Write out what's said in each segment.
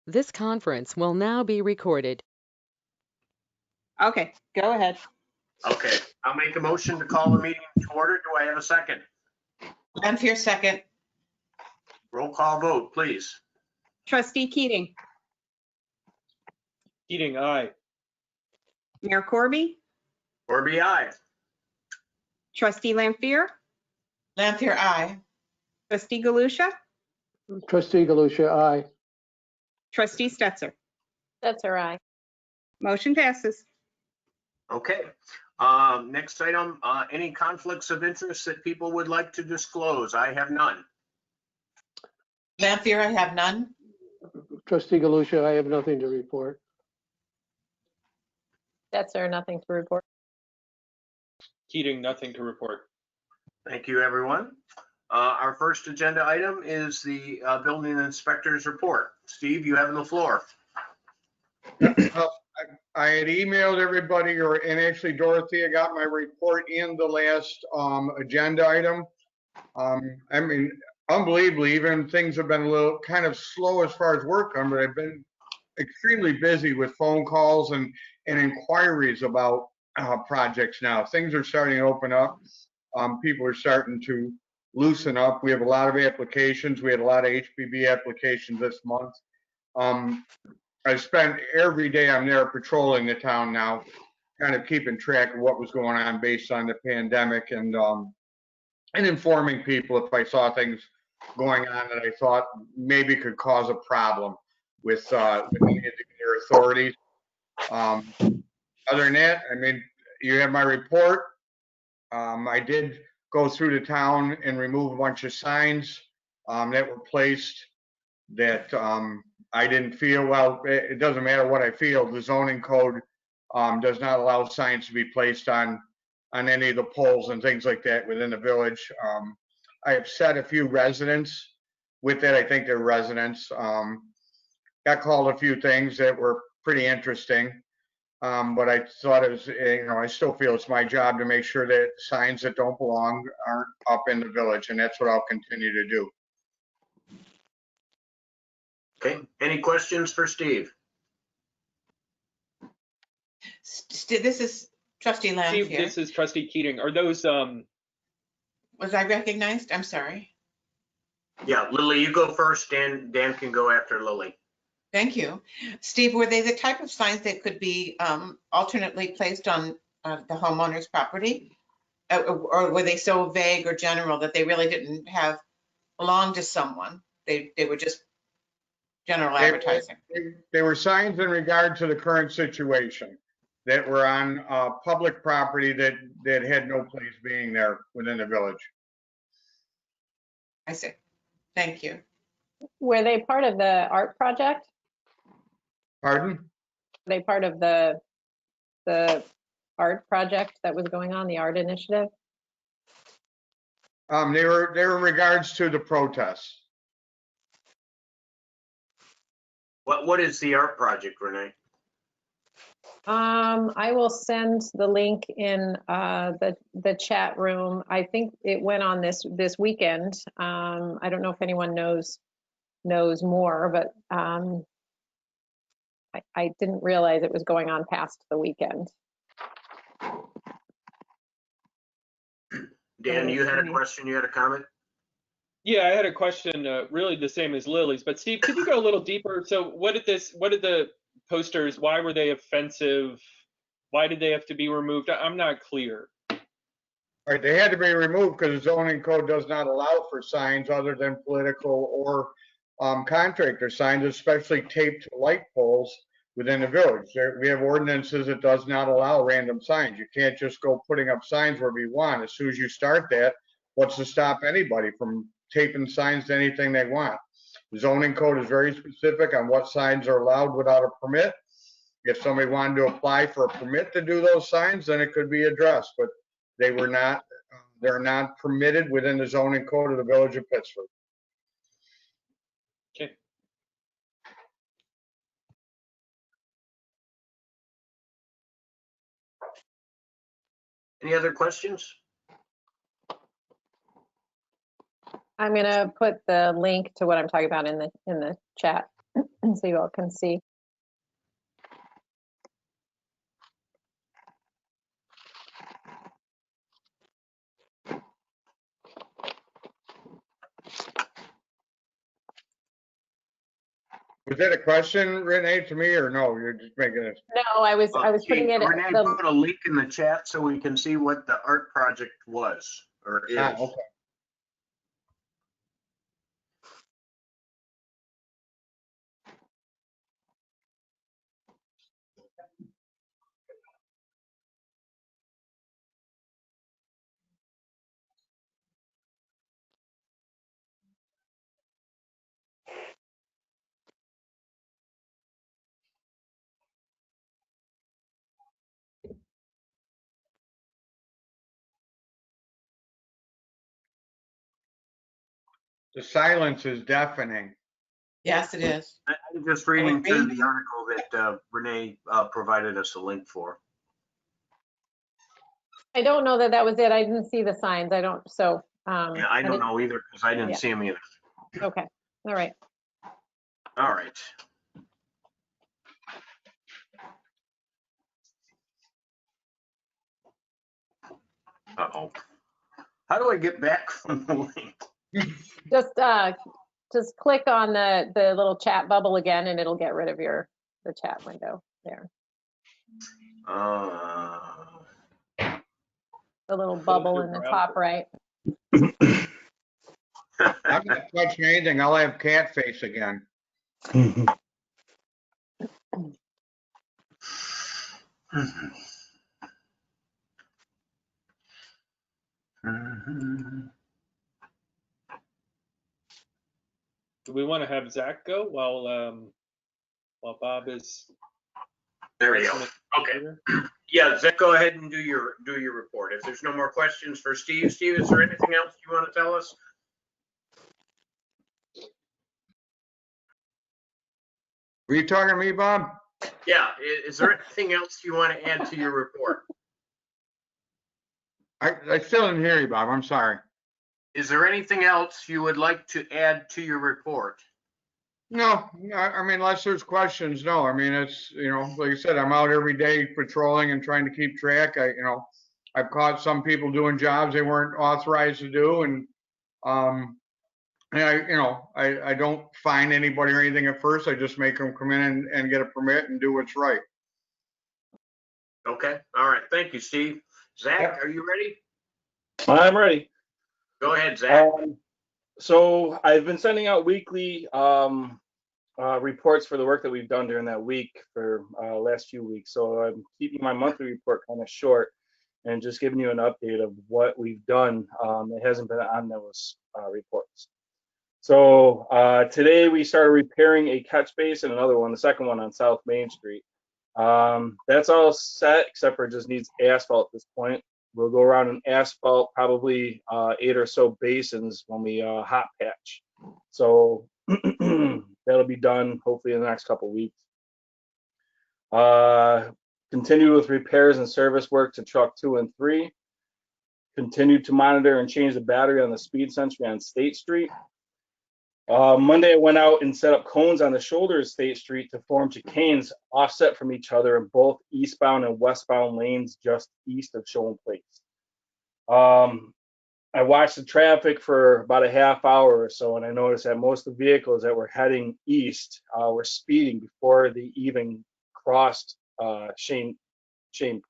This conference will now be recorded. Okay, go ahead. Okay, I'll make a motion to call the meeting to order. Do I have a second? Lanfear, second. Roll call vote, please. Trustee Keating, Keating, aye. Mayor Corby, Corby, aye. Trustee Lampier, Lanfear, aye. Trustee Galusha, Trustee Galusha, aye. Trustee Stetser. Stetser, aye. Motion passes. Okay. Next item, any conflicts of interest that people would like to disclose? I have none. Lanfear, I have none. Trustee Galusha, I have nothing to report. Stetser, nothing to report. Keating, nothing to report. Thank you, everyone. Our first agenda item is the building inspector's report. Steve, you have the floor. I had emailed everybody, and actually Dorothea got my report in the last agenda item. I mean, unbelievably, even things have been a little kind of slow as far as work on, but I've been extremely busy with phone calls and inquiries about projects now. Things are starting to open up. People are starting to loosen up. We have a lot of applications. We had a lot of HPB applications this month. I spent every day I'm there patrolling the town now, kind of keeping track of what was going on based on the pandemic and informing people if I saw things going on that I thought maybe could cause a problem with any of their authorities. Other than that, I mean, you have my report. I did go through the town and remove a bunch of signs that were placed that I didn't feel, well, it doesn't matter what I feel, the zoning code does not allow signs to be placed on any of the poles and things like that within the village. I have set a few residents with that. I think they're residents. Got called a few things that were pretty interesting. But I thought it was, I still feel it's my job to make sure that signs that don't belong aren't up in the village, and that's what I'll continue to do. Okay, any questions for Steve? This is Trustee Steve, Lanfear. this is Trustee Keating. Are those, Was I recognized? I'm sorry. Yeah, Lily, you go first. Dan can go after Lily. Thank you. Steve, were they the type of signs that could be alternately placed on the homeowner's property? Or were they so vague or general that they really didn't belong to someone? They were just general advertising. They were signs in regard to the current situation that were on public property that had no place being there within the village. I see. Thank you. Were they part of the art project? Pardon? Were they part of the art project that was going on, the art initiative? They were in regards to the protests. What is the art project, Renee? I will send the link in the chat room. I think it went on this weekend. I don't know if anyone knows more, but I didn't realize it was going on past the weekend. Dan, you had a question, you had a comment? yeah, I had a question, really the same as Lily's, but Steve, could you go a little deeper? So what did the posters, why were they offensive? Why did they have to be removed? I'm not clear. All right, they had to be removed because the zoning code does not allow for signs other than political or contractor signs, especially taped to light poles within the village. We have ordinances that does not allow random signs. You can't just go putting up signs wherever you want. As soon as you start that, what's to stop anybody from taping signs to anything they want? The zoning code is very specific on what signs are allowed without a permit. If somebody wanted to apply for a permit to do those signs, then it could be addressed, but they're not permitted within the zoning code of the village of Pittsford. Okay. Any other questions? I'm gonna put the link to what I'm talking about in the chat. so you all can see. Was that a question, Renee, to me, or no? You're just making it? No, I was putting it at Renee, the, put a link in the chat so we can see what the art project was or is. Okay. The silence is deafening. Yes, it is. I'm just reading through the article that Renee provided us a link for. I don't know that that was it. I didn't see the signs. I don't, so. Yeah, I don't didn't- know either because I didn't Yeah. see them either. Okay, all right. All right. Uh-oh. How do I get back from the link? Just click on the little chat bubble again and it'll get rid of the chat window there. The little bubble in the top right. I'm not touching anything. I'll have cat face again. Do we want to have Zach go while Bob is? There we go. Okay. Yeah, Zach, go ahead and do your report. If there's no more questions for Steve, is there anything else you want to tell us? Were you talking to me, Bob? Yeah, is there anything else you want to add to your report? I still didn't hear you, Bob. I'm sorry. Is there anything else you would like to add to your report? No, I mean, unless there's questions, no. I mean, it's, like I said, I'm out every day patrolling and trying to keep track. I've caught some people doing jobs they weren't authorized to do, and I don't fine anybody or anything at first. I just make them come in and get a permit and do what's right. Okay, all right. Thank you, Steve. Zach, Yep. are you ready? I'm ready. Go ahead, Zach. So I've been sending out weekly reports for the work that we've done during that week for last few weeks. So I'm keeping my monthly report kind of short and just giving you an update of what we've done. It hasn't been on those reports. So today we started repairing a catch basin, another one, the second one on South Main Street. That's all set, except for it just needs asphalt at this point. We'll go around and asphalt probably 8 or so basins when we hot patch. So that'll be done hopefully in the next couple weeks. Continue with repairs and service work to truck 2 and 3. Continue to monitor and change the battery on the speed sensor on State Street. Monday I went out and set up cones on the shoulder of State Street to form chicanes offset from each other in both eastbound and westbound lanes just east of Shoal Place. I watched the traffic for about a half hour or so, and I noticed that most of the vehicles that were heading east were speeding before they even crossed Shane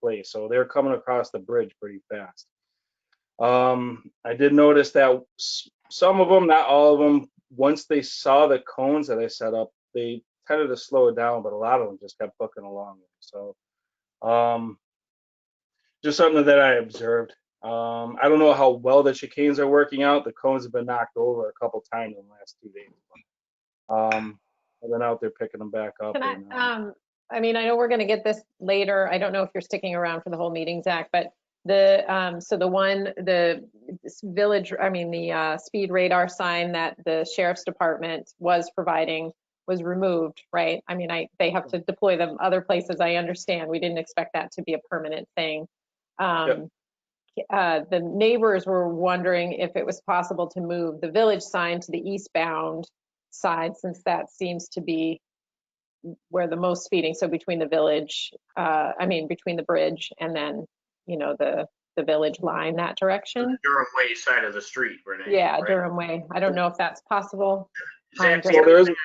Place. So they're coming across the bridge pretty fast. I did notice that some of them, not all of them, once they saw the cones that I set up, they tended to slow it down, but a lot of them just kept booking along. So just something that I observed. I don't know how well the chicanes are working out. The cones have been knocked over a couple times in the last 2 days. I've been out there picking them back up. I mean, I know we're going to get this later. I don't know if you're sticking around for the whole meeting, Zach, but the speed radar sign that the sheriff's department was providing was removed, right? I mean, they have to deploy them other places. I understand. We didn't expect that to be a permanent thing. Yep. The neighbors were wondering if it was possible to move the village sign to the eastbound side, since that seems to be where the most speeding, so between the village, between the bridge and then, the village line, that direction. Durham Way side of the street, Renee. Yeah, right? Durham Way. I don't know if that's possible. Zach, the Well, other there is- thing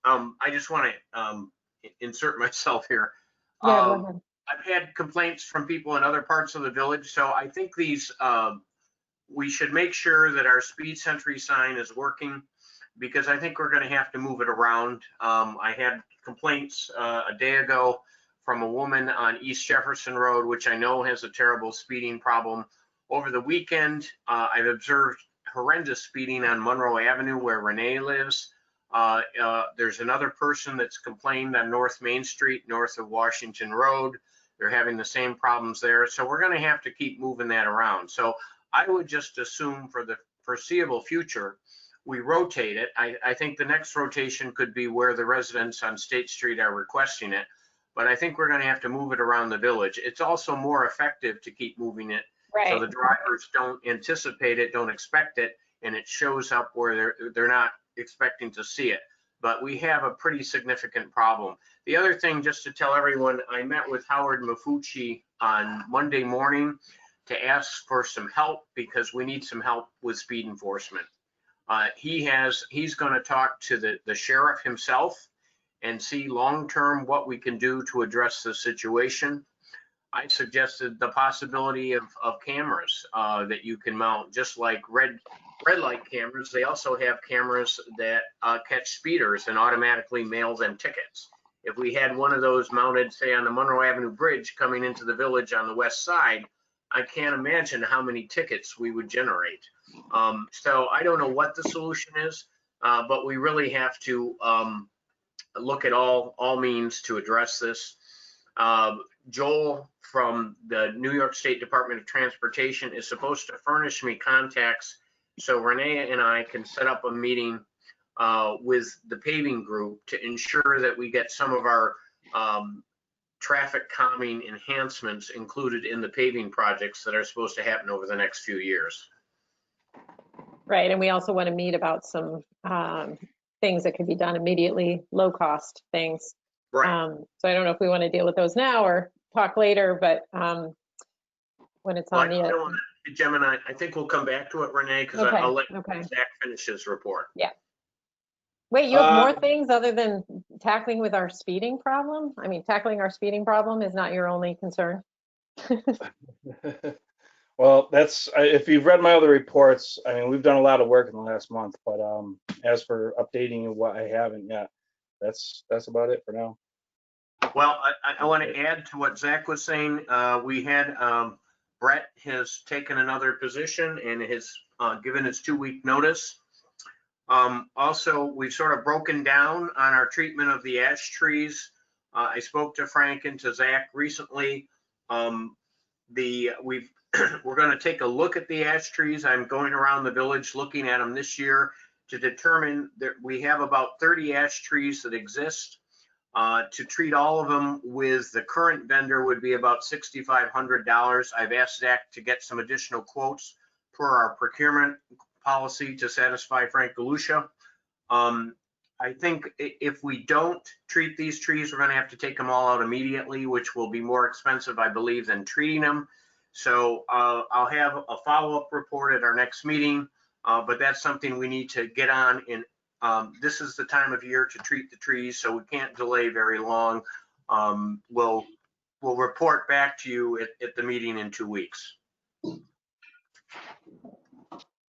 I would say, I just want to insert myself here. Yeah, go ahead. I've had complaints from people in other parts of the village, so I think we should make sure that our speed sentry sign is working, because I think we're going to have to move it around. I had complaints a day ago from a woman on East Jefferson Road, which I know has a terrible speeding problem. Over the weekend, I've observed horrendous speeding on Monroe Avenue where Renee lives. There's another person that's complained on North Main Street, north of Washington Road. They're having the same problems there. So we're going to have to keep moving that around. So I would just assume for the foreseeable future, we rotate it. I think the next rotation could be where the residents on State Street are requesting it. But I think we're going to have to move it around the village. It's also more effective to keep moving it. So the Right. drivers don't anticipate it, don't expect it, and it shows up where they're not expecting to see it. But we have a pretty significant problem. The other thing, just to tell everyone, I met with Howard Mafucci on Monday morning to ask for some help because we need some help with speed enforcement. He's going to talk to the sheriff himself and see long-term what we can do to address the situation. I suggested the possibility of cameras that you can mount, just like red light cameras. They also have cameras that catch speeders and automatically mail them tickets. If we had one of those mounted, say, on the Monroe Avenue Bridge coming into the village on the west side, I can't imagine how many tickets we would generate. So I don't know what the solution is, but we really have to look at all means to address this. Joel from the New York State Department of Transportation is supposed to furnish me contacts so Renee and I can set up a meeting with the paving group to ensure that we get some of our traffic calming enhancements included in the paving projects that are supposed to happen over the next few years. Right, and we also want to meet about some things that could be done immediately, low-cost things. Right. So I don't know if we want to deal with those now or talk later, but when it's on the. Gemini, I think we'll come back to it, Renee, because Okay, I'll let okay. Zach finish his report. Wait, you have more things other than tackling with our speeding problem? I mean, tackling our speeding problem is not your only concern? Well, if you've read my other reports, I mean, we've done a lot of work in the last month, but as for updating you what I haven't yet, that's about it for now. Well, I want to add to what Zach was saying. We had Brett has taken another position and has given his 2-week notice. Also, we've sort of broken down on our treatment of the ash trees. I spoke to Frank and to Zach recently. We're going to take a look at the ash trees. I'm going around the village looking at them this year to determine that we have about 30 ash trees that exist. To treat all of them with the current vendor would be about $6,500. I've asked Zach to get some additional quotes per our procurement policy to satisfy Frank Galusha. I think if we don't treat these trees, we're going to have to take them all out immediately, which will be more expensive, I believe, than treating them. So I'll have a follow-up report at our next meeting, but that's something we need to get on. And this is the time of year to treat the trees, so we can't delay very long. We'll report back to you at the meeting in 2 weeks.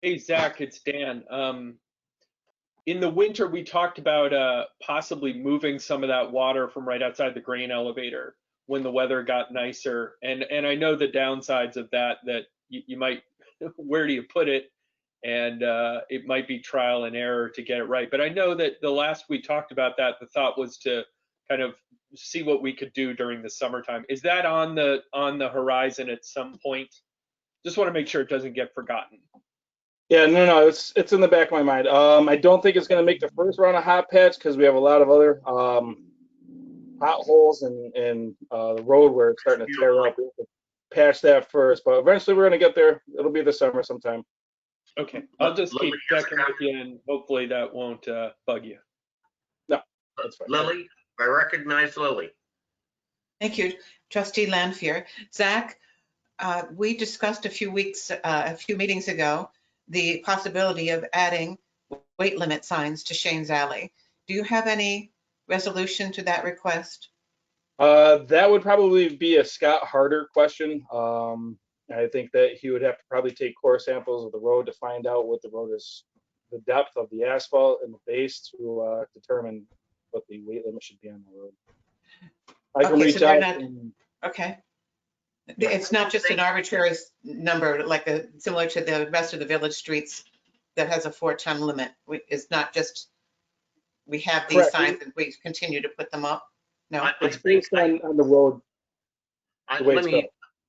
Hey, Zach, it's Dan. In the winter, we talked about possibly moving some of that water from right outside the grain elevator when the weather got nicer. And I know the downsides of that you might, where do you put it? And it might be trial and error to get it right. But I know that the last we talked about that, the thought was to kind of see what we could do during the summertime. Is that on the horizon at some point? Just want to make sure it doesn't get forgotten. Yeah, no, it's in the back of my mind. I don't think it's going to make the first round of hot patch because we have a lot of other potholes and the road where it's starting to tear up. We have to patch that first, but eventually we're going to get there. It'll be this summer sometime. Okay, I'll just keep checking with you, and hopefully that won't bug you. No, that's fine. Lily, I recognize Lily. Thank you, trustee Lanfear. Zach, we discussed a few meetings ago, the possibility of adding weight limit signs to Shane's Alley. Do you have any resolution to that request? That would probably be a Scott Harder question. I think that he would have to probably take core samples of the road to find out what the road is, the depth of the asphalt and the base to determine what the weight limit should be on the road. I can Okay, reach so they're out. not- Okay. It's not just an arbitrary number, like similar to the rest of the village streets that has a 4-ton limit. It's not just, we have these Correct. signs and we continue to put them up? No? I It's think based on the road. the way it's built.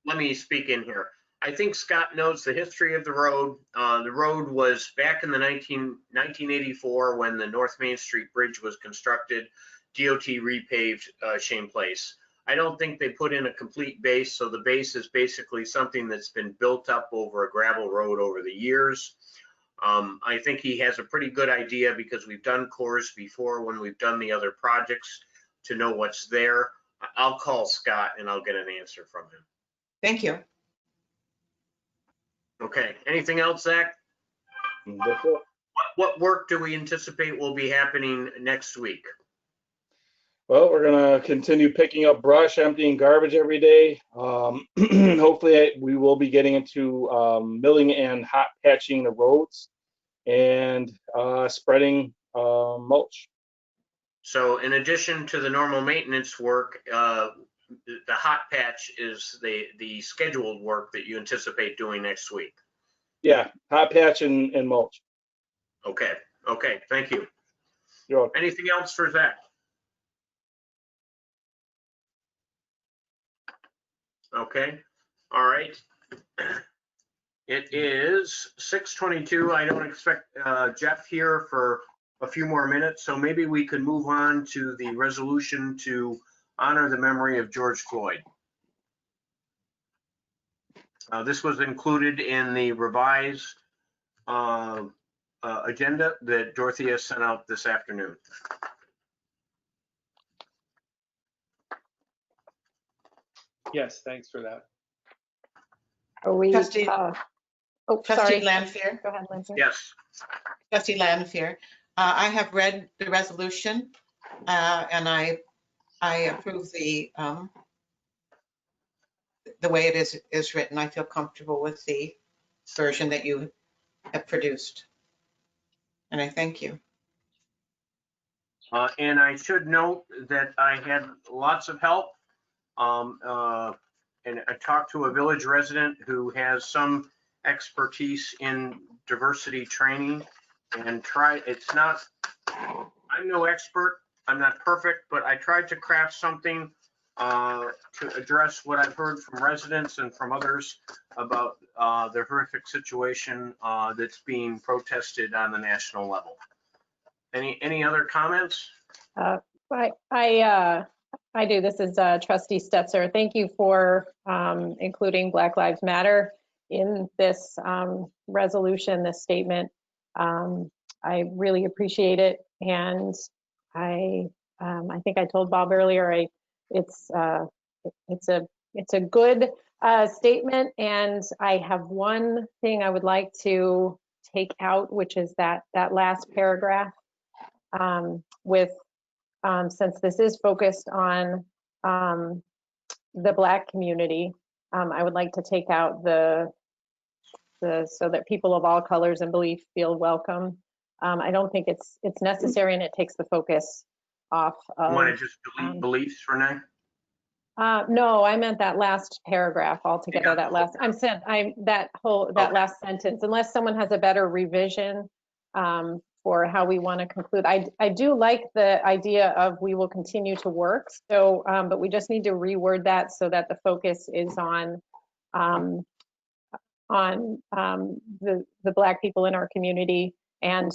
Let me speak in here. I think Scott knows the history of the road. The road was back in the 1984 when the North Main Street Bridge was constructed. DOT repaved Shane Place. I don't think they put in a complete base, so the base is basically something that's been built up over a gravel road over the years. I think he has a pretty good idea because we've done cores before when we've done the other projects to know what's there. I'll call Scott and I'll get an answer from him. Thank you. Okay, anything else, Zach? That's it. What work do we anticipate will be happening next week? Well, we're gonna continue picking up brush, emptying garbage every day. Hopefully, we will be getting into milling and hot patching the roads and spreading mulch. So in addition to the normal maintenance work, the hot patch is the scheduled work that you anticipate doing next week. Yeah, hot patch and mulch. Okay, thank you. You're welcome. Anything else for Zach? Okay, all right. It is 6:22. I don't expect Jeff here for a few more minutes, so maybe we could move on to the resolution to honor the memory of George Floyd. This was included in the revised agenda that Dorothea sent out this afternoon. Yes, thanks for that. Are we, Trustee- oh, Trustee sorry. Lanfear? Go ahead, Lindsay. Yes. Trustee Lanfear, I have read the resolution and I approve the way it is written. I feel comfortable with the version that you have produced. And I thank you. And I should note that I had lots of help. And I talked to a village resident who has some expertise in diversity training and I'm no expert, I'm not perfect, but I tried to craft something to address what I've heard from residents and from others about the horrific situation that's being protested on the national level. Any other comments? I do. This is Trustee Stetzer. Thank you for including Black Lives Matter in this resolution, this statement. I really appreciate it, and I think I told Bob earlier. It's a good statement, and I have one thing I would like to take out, which is that last paragraph with. Since this is focused on the Black community, I would like to take out the so that people of all colors and belief feel welcome. I don't think it's necessary, and it takes the focus off of. You want to just delete beliefs for now? No, I meant that last paragraph altogether. Yeah. That last last sentence. Unless someone has a better revision for how we want to conclude. I do like the idea of we will continue to work. So, but we just need to reword that so that the focus is on the Black people in our community and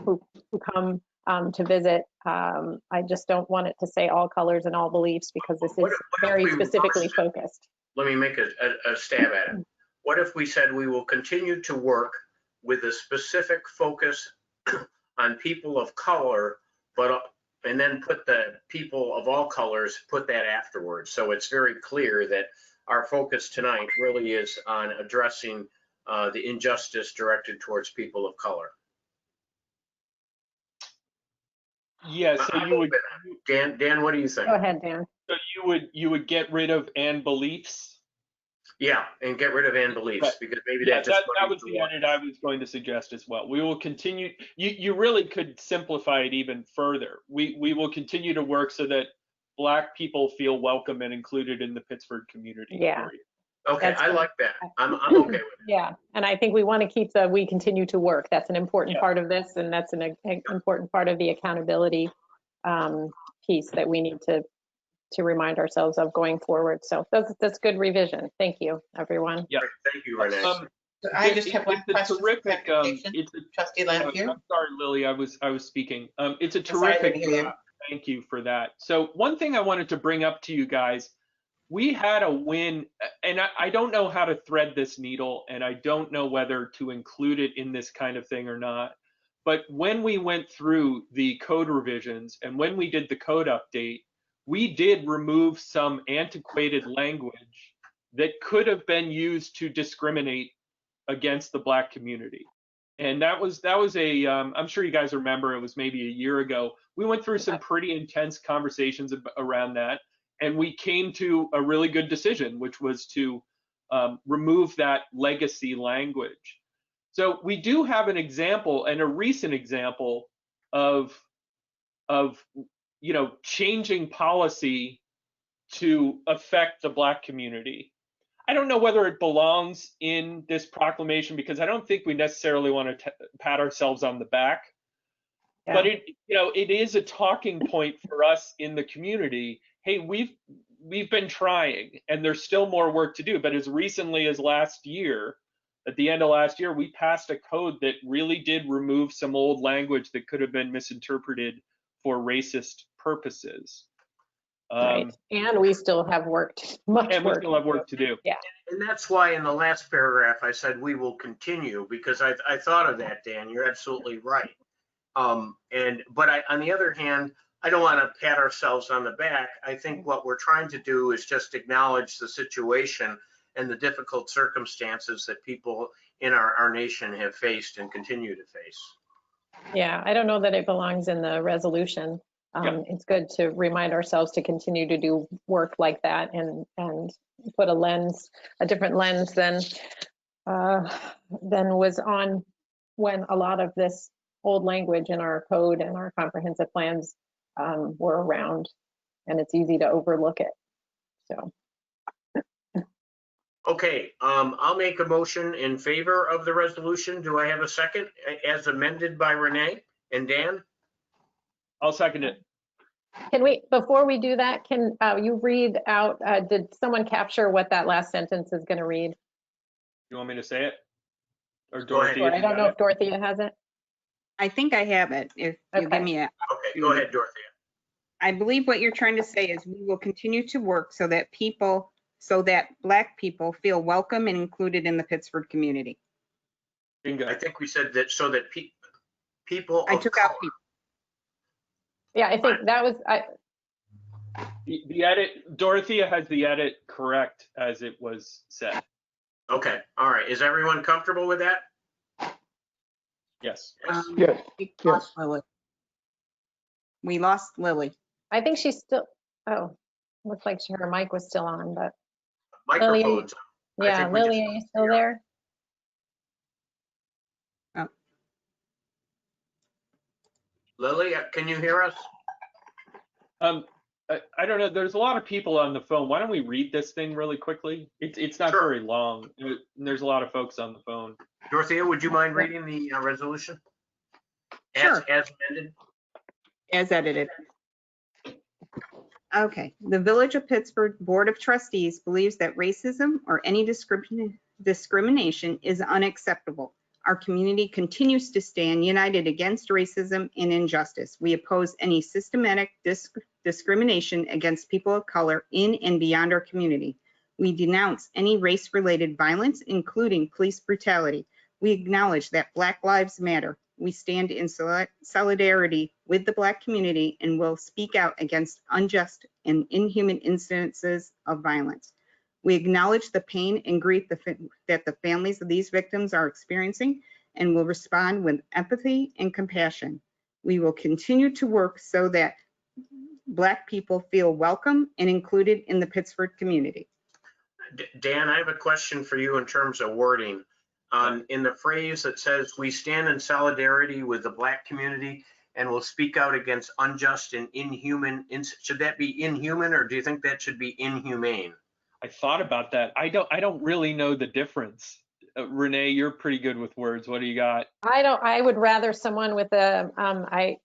who come to visit. I just don't want it to say all colors and all beliefs because this is What if very we specifically reversed it? focused. Let me make a stab at it. What if we said we will continue to work with a specific focus on people of color, but and then put the people of all colors, put that afterwards. So it's very clear that our focus tonight really is on addressing the injustice directed towards people of color. Yeah, so you would, Dan, what do you think? Go ahead, Dan. so you would get rid of "and beliefs"? Yeah, and get rid of "and beliefs," Right. because maybe Yeah, that just. that was the edit I was going to suggest as well. We will continue, you really could simplify it even further. We will continue to work so that Black people feel welcome and included in the Pittsburgh community. Yeah. period. Okay, That's I good. like that. I'm okay with it. Yeah, and I think we want to keep the "we continue to work." That's an important Yeah. part of this, and that's an important part of the accountability piece that we need to remind ourselves of going forward. So that's good revision. Thank you, everyone. Yeah. Thank you, Renee. I just have one It's a question. for terrific, clarification. it's a Trustee Lampier? I'm sorry, Lily, I was speaking. It's a Sorry, I terrific didn't hear you. draft. Thank you for that. So one thing I wanted to bring up to you guys, we had a win, and I don't know how to thread this needle, and I don't know whether to include it in this kind of thing or not. But when we went through the code revisions and when we did the code update, we did remove some antiquated language that could have been used to discriminate against the Black community. And that was a, I'm sure you guys remember, it was maybe a year ago. We went through some pretty intense conversations around that, and we came to a really good decision, which was to remove that legacy language. So we do have an example, and a recent example of changing policy to affect the Black community. I don't know whether it belongs in this proclamation because I don't think we necessarily want to pat ourselves on the back. Yeah. But it is a talking point for us in the community. Hey, we've been trying, and there's still more work to do. But as recently as last year, at the end of last year, we passed a code that really did remove some old language that could have been misinterpreted for racist purposes. Right. And we still have much And we work. still have work to do. And that's why in the last paragraph, I said we will continue, because I thought of that, Dan. You're absolutely right. But on the other hand, I don't want to pat ourselves on the back. I think what we're trying to do is just acknowledge the situation and the difficult circumstances that people in our nation have faced and continue to face. Yeah, I don't know that it belongs in the resolution. It's good to remind ourselves to continue to do work like that and put a different lens than was on when a lot of this old language in our code and our comprehensive plans were around, and it's easy to overlook it. So. Okay, I'll make a motion in favor of the resolution. Do I have a second as amended by Renee and Dan? I'll second it. Can we, before we do that, can you read out, did someone capture what that last sentence is going to read? You want me to say it? Or Go ahead. Dorothea? I don't know if Dorothea has it. I think I have it, if you Okay. give me a. Okay, go ahead, Dorothea. I believe what you're trying to say is we will continue to work so that Black people feel welcome and included in the Pittsburgh community. Bingo. I think we said that so that people I of took out color. people. Yeah, I think that was, The edit, Dorothea has the edit correct as it was said. Okay, all right. Is everyone comfortable with that? Yes. Yes, We yes. lost Lily. We lost Lily. I think she's still, looks like her mic was still on, but Lily, Microphones. I yeah, think we Lily, just- are you still there? Lily, can you hear us? I don't know. There's a lot of people on the phone. Why don't we read this thing really quickly? It's not Sure. very long. There's a lot of folks on the phone. Dorothea, would you mind reading the resolution? Sure. As amended? As edited. Okay, the Village of Pittsburgh Board of Trustees believes that racism or any discrimination is unacceptable. Our community continues to stand united against racism and injustice. We oppose any systematic discrimination against people of color in and beyond our community. We denounce any race-related violence, including police brutality. We acknowledge that Black Lives Matter. we stand in solidarity with the Black community and will speak out against unjust and inhuman incidences of violence. We acknowledge the pain and grief that the families of these victims are experiencing and will respond with empathy and compassion. We will continue to work so that Black people feel welcome and included in the Pittsford community. Dan, I have a question for you in terms of wording. In the phrase that says, we stand in solidarity with the Black community and will speak out against unjust and inhuman, should that be inhuman, or do you think that should be inhumane? I thought about that. I don't really know the difference. Renee, you're pretty good with words. What do you got? I would rather someone with a, I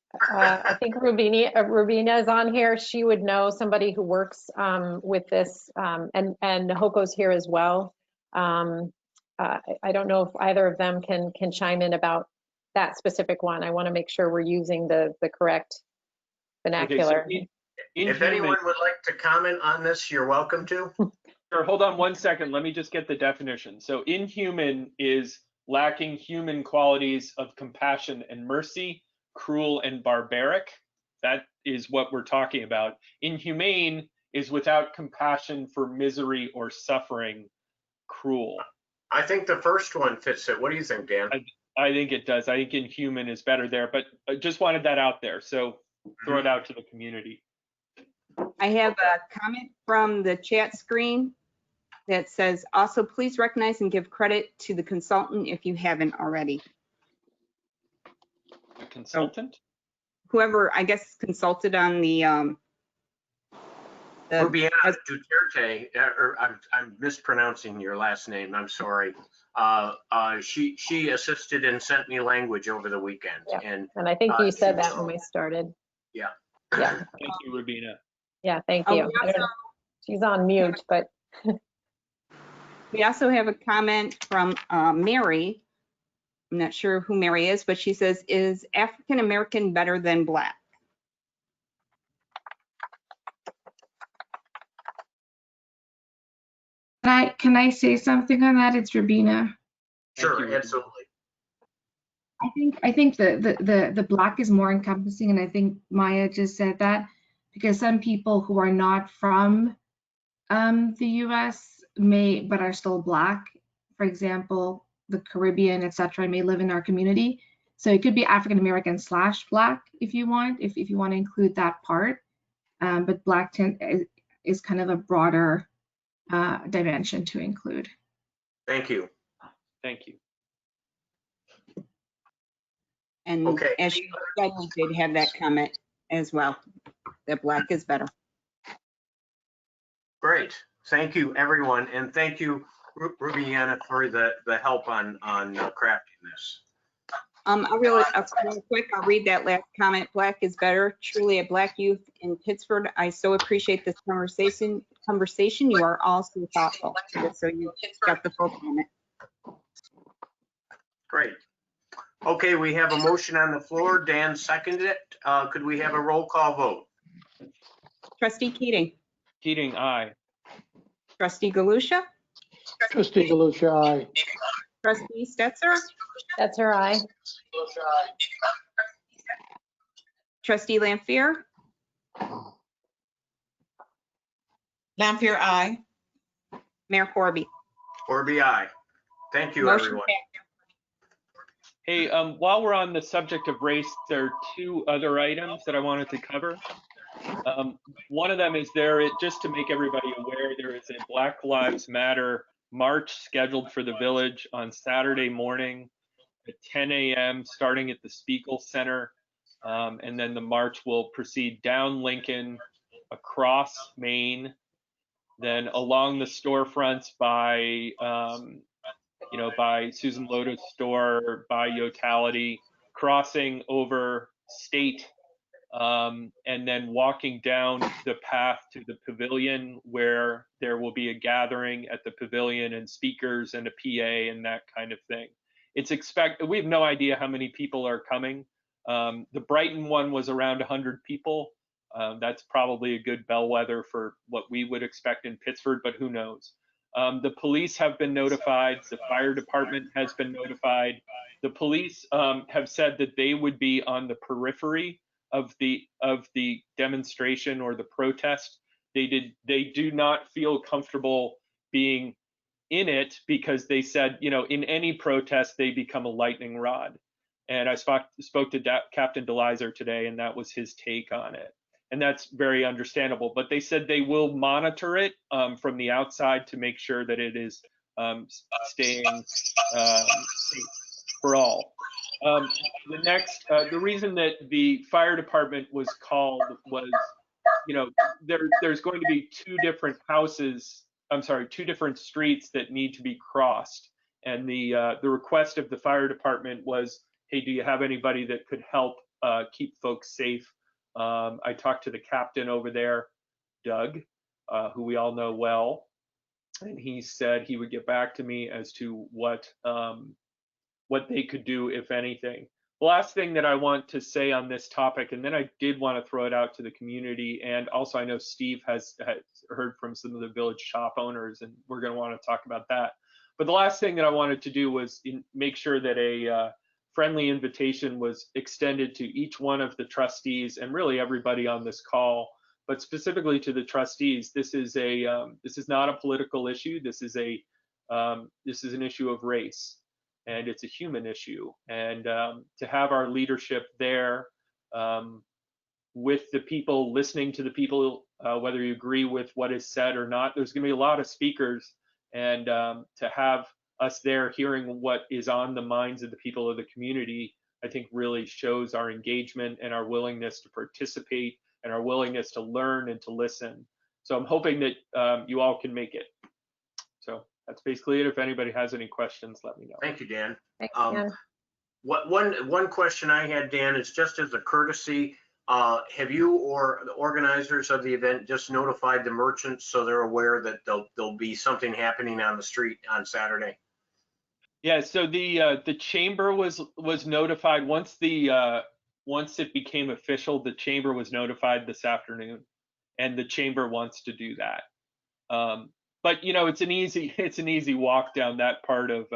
think Rubina is on here. She would know, somebody who works with this, and Hoko's here as well. I don't know if either of them can chime in about that specific one. I want to make sure we're using the correct vernacular. Okay, so if anyone would like to comment on this, you're welcome to. Sure, hold on 1 second. Let me just get the definition. So inhuman is lacking human qualities of compassion and mercy, cruel and barbaric. That is what we're talking about. Inhumane is without compassion for misery or suffering, cruel. I think the first one fits it. What do you think, Dan? I think it does. I think inhuman is better there, but I just wanted that out there. So throw it out to the community. I have a comment from the chat screen that says, also please recognize and give credit to the consultant if you haven't already. A consultant? Whoever, I guess, consulted on the Rubiana Duterte, or I'm mispronouncing your last name, I'm sorry. She assisted and sent me language over the weekend. Yeah. And I think you said that when we started. Yeah. Yeah. Thank you, Rubina. Yeah, thank you. She's on mute, but. We also have a comment from Mary. I'm not sure who Mary is, but she says, is African American better than Black? Can I say something on that? It's Rubina. Sure, absolutely. I think the Black is more encompassing, and I think Maya just said that because some people who are not from the U.S. may but are still Black, for example, the Caribbean, etc., may live in our community. So it could be African American / Black if you want, if you want to include that part. But Black is kind of a broader dimension to include. Thank you. Thank you. And okay. As you said, we did have that comment as well, that Black is better. Great. Thank you, everyone. And thank you, Rubiana, for the help on crafting this. Real quick, I'll read that last comment. Black is better. Truly a Black youth in Pittsford. I so appreciate this conversation. You are all so thoughtful. So you got the full comment. Great. Okay, we have a motion on the floor. Dan seconded it. Could we have a roll call vote? Trustee Keating. Keating, aye. Trustee Galusha. Trustee Galusha, aye. Trustee Stetser. Stetser, aye. Trustee Lampier. Lampier, aye. Mayor Corby. Corby, aye. Thank you, Motion everyone. Hey, while we're on the subject of race, there are two other items that I wanted to cover. One of them is just to make everybody aware, there is a Black Lives Matter march scheduled for the village on Saturday morning at 10 a.m. starting at the Spiegel Center. And then the march will proceed down Lincoln, across Main, then along the storefronts by by Susan Loda's store, by Yotality, crossing over State, and then walking down the path to the pavilion, where there will be a gathering at the pavilion and speakers and a PA and that kind of thing. We have no idea how many people are coming. The Brighton one was around 100 people. That's probably a good bellwether for what we would expect in Pittsford, but who knows? The police have been notified. The fire department has been notified. The police have said that they would be on the periphery of the demonstration or the protest. They do not feel comfortable being in it because they said, you know, in any protest they become a lightning rod. And I spoke to Captain DeLizer today, and that was his take on it. And that's very understandable. But they said they will monitor it from the outside to make sure that it is staying safe for all. The reason that the fire department was called was, you know, there's going to be two different streets that need to be crossed. And the request of the fire department was, hey, do you have anybody that could help keep folks safe? I talked to the captain over there, Doug, who we all know well, and he said he would get back to me as to what they could do, if anything. The last thing that I want to say on this topic, and then I did want to throw it out to the community, and also I know Steve has heard from some of the village shop owners, and we're going to want to talk about that. But the last thing that I wanted to do was make sure that a friendly invitation was extended to each one of the trustees and really everybody on this call, but specifically to the trustees. This is not a political issue. This is an issue of race, and it's a human issue. And to have our leadership there with the people, listening to the people, whether you agree with what is said or not, there's going to be a lot of speakers, and to have us there hearing what is on the minds of the people of the community, I think really shows our engagement and our willingness to participate and our willingness to learn and to listen. So I'm hoping that you all can make it. So that's basically it. If anybody has any questions, let me know. Thank you, Dan. Thanks, Dan. One question I had, Dan, is just as a courtesy, have you or the organizers of the event just notified the merchants so they're aware that there'll be something happening on the street on Saturday? Yeah, so the chamber was notified once it became official. The chamber was notified this afternoon, and the chamber wants to do that. But you know, it's an easy walk down that part of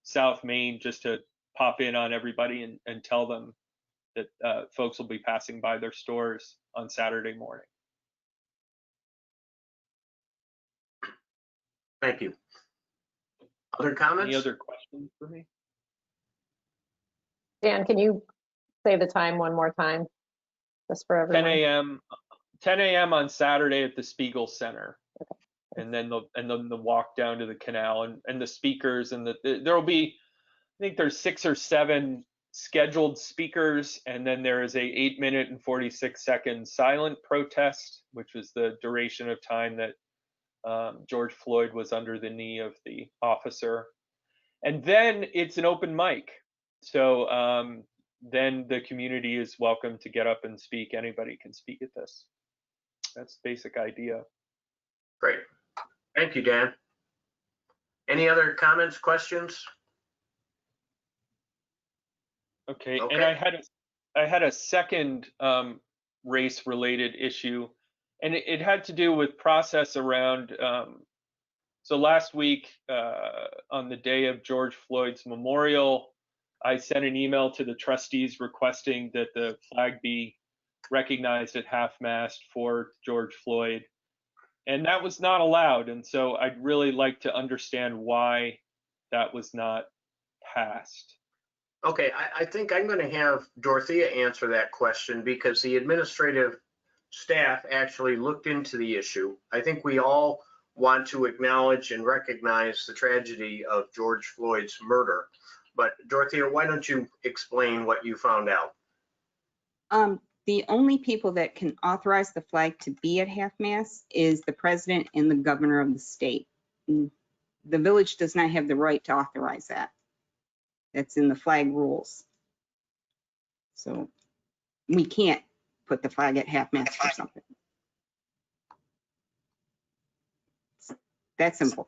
South Main just to pop in on everybody and tell them that folks will be passing by their stores on Saturday morning. Thank you. Other comments? Any other questions for me? Dan, can you say the time one more time, just for everyone? 10 a.m. on Saturday at the Spiegel Center. Okay. And then the walk down to the canal and the speakers, and there'll be, I think there's 6 or 7 scheduled speakers, and then there is a 8-minute and 46-second silent protest, which was the duration of time that George Floyd was under the knee of the officer. And then it's an open mic. So then the community is welcome to get up and speak. Anybody can speak at this. That's the basic idea. Great. Thank you, Dan. Any other comments, questions? Okay. And I had a second race-related issue, and it had to do with process around. So last week, on the day of George Floyd's memorial, I sent an email to the trustees requesting that the flag be recognized at half-mast for George Floyd, and that was not allowed. And so I'd really like to understand why that was not passed. Okay, I think I'm going to have Dorothea answer that question because the administrative staff actually looked into the issue. I think we all want to acknowledge and recognize the tragedy of George Floyd's murder. But Dorothea, why don't you explain what you found out? The only people that can authorize the flag to be at half-mast is the president and the governor of the state. The village does not have the right to authorize that. That's in the flag rules. So we can't put the flag at half-mast for something. It's that simple.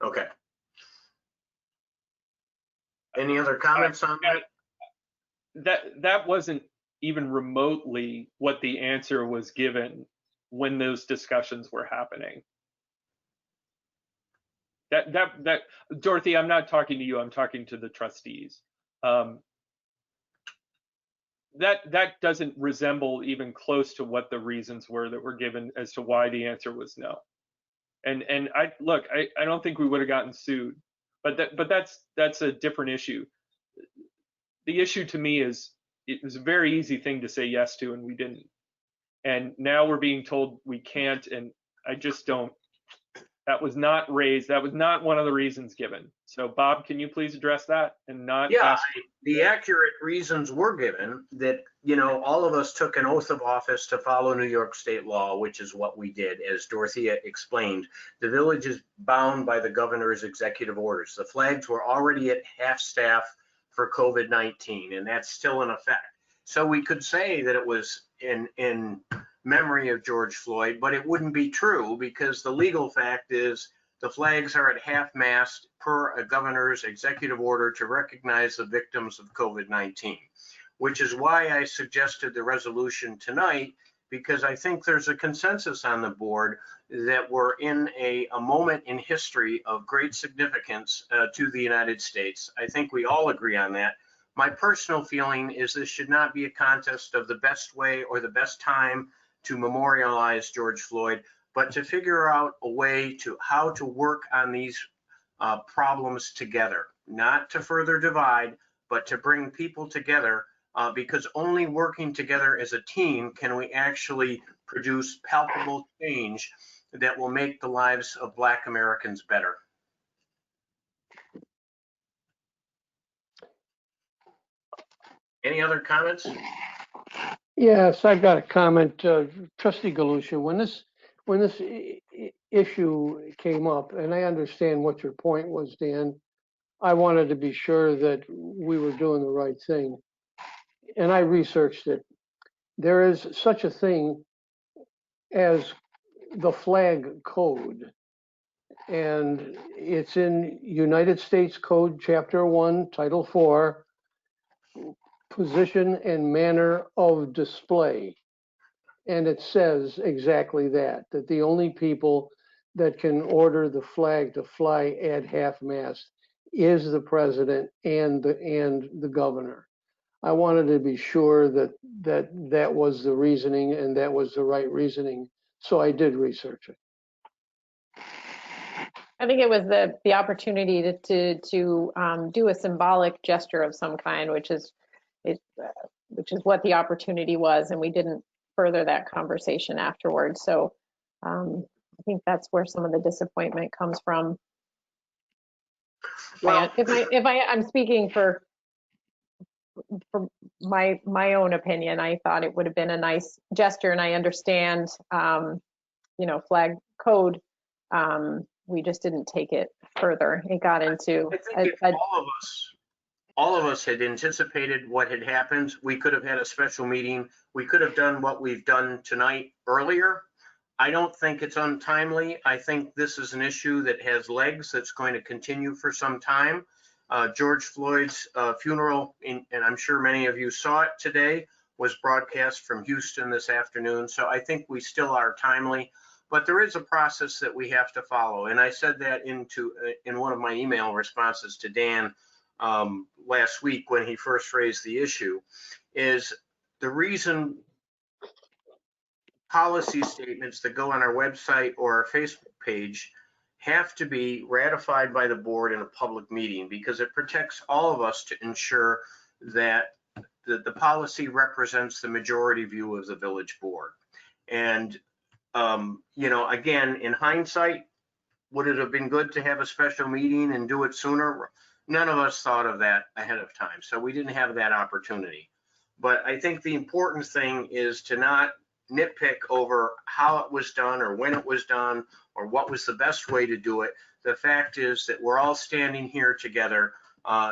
Okay. Any other comments on that? That wasn't even remotely what the answer was given when those discussions were happening. That Dorothy, I'm not talking to you, I'm talking to the trustees. That doesn't resemble even close to what the reasons were that were given as to why the answer was no. And I don't think we would have gotten sued, but that's a different issue. The issue to me is it was a very easy thing to say yes to, and we didn't. And now we're being told we can't, and I just don't. That was not raised. That was not one of the reasons given. So Bob, can you please address that and not Yeah, ask? the accurate reasons were given that, all of us took an oath of office to follow New York state law, which is what we did. As Dorothea explained, the village is bound by the governor's executive orders. The flags were already at half staff for COVID-19, and that's still in effect. So we could say that it was in memory of George Floyd, but it wouldn't be true because the legal fact is the flags are at half-mast per a governor's executive order to recognize the victims of COVID-19, which is why I suggested the resolution tonight, because I think there's a consensus on the board that we're in a moment in history of great significance to the United States. I think we all agree on that. My personal feeling is this should not be a contest of the best way or the best time to memorialize George Floyd, but to figure out a way to how to work on these problems together, not to further divide, but to bring people together, because only working together as a team can we actually produce palpable change that will make the lives of Black Americans better. Any other comments? Yes, I've got a comment. Trustee Galusha, when this issue came up, and I understand what your point was, Dan, I wanted to be sure that we were doing the right thing. And I researched it. There is such a thing as the flag code. And it's in United States Code, Chapter 1, Title 4, position and manner of display. And it says exactly that the only people that can order the flag to fly at half-mast is the president and the governor. I wanted to be sure that was the reasoning and that was the right reasoning. So I did research it. I think it was the opportunity to do a symbolic gesture of some kind, which is what the opportunity was, and we didn't further that conversation afterwards. So I think that's where some of the disappointment comes from. Well, I'm speaking for my own opinion, I thought it would have been a nice gesture, and I understand, flag code. We just didn't take it further. It got into. I think if all of us had anticipated what had happened, we could have had a special meeting. We could have done what we've done tonight earlier. I don't think it's untimely. I think this is an issue that has legs that's going to continue for some time. George Floyd's funeral, and I'm sure many of you saw it today, was broadcast from Houston this afternoon. So I think we still are timely, but there is a process that we have to follow. And I said that in one of my email responses to Dan last week when he first raised the issue, is the reason policy statements that go on our website or our Facebook page have to be ratified by the board in a public meeting, because it protects all of us to ensure that the policy represents the majority view of the village board. And, again, in hindsight, would it have been good to have a special meeting and do it sooner? None of us thought of that ahead of time, so we didn't have that opportunity. But I think the important thing is to not nitpick over how it was done or when it was done or what was the best way to do it. The fact is that we're all standing here together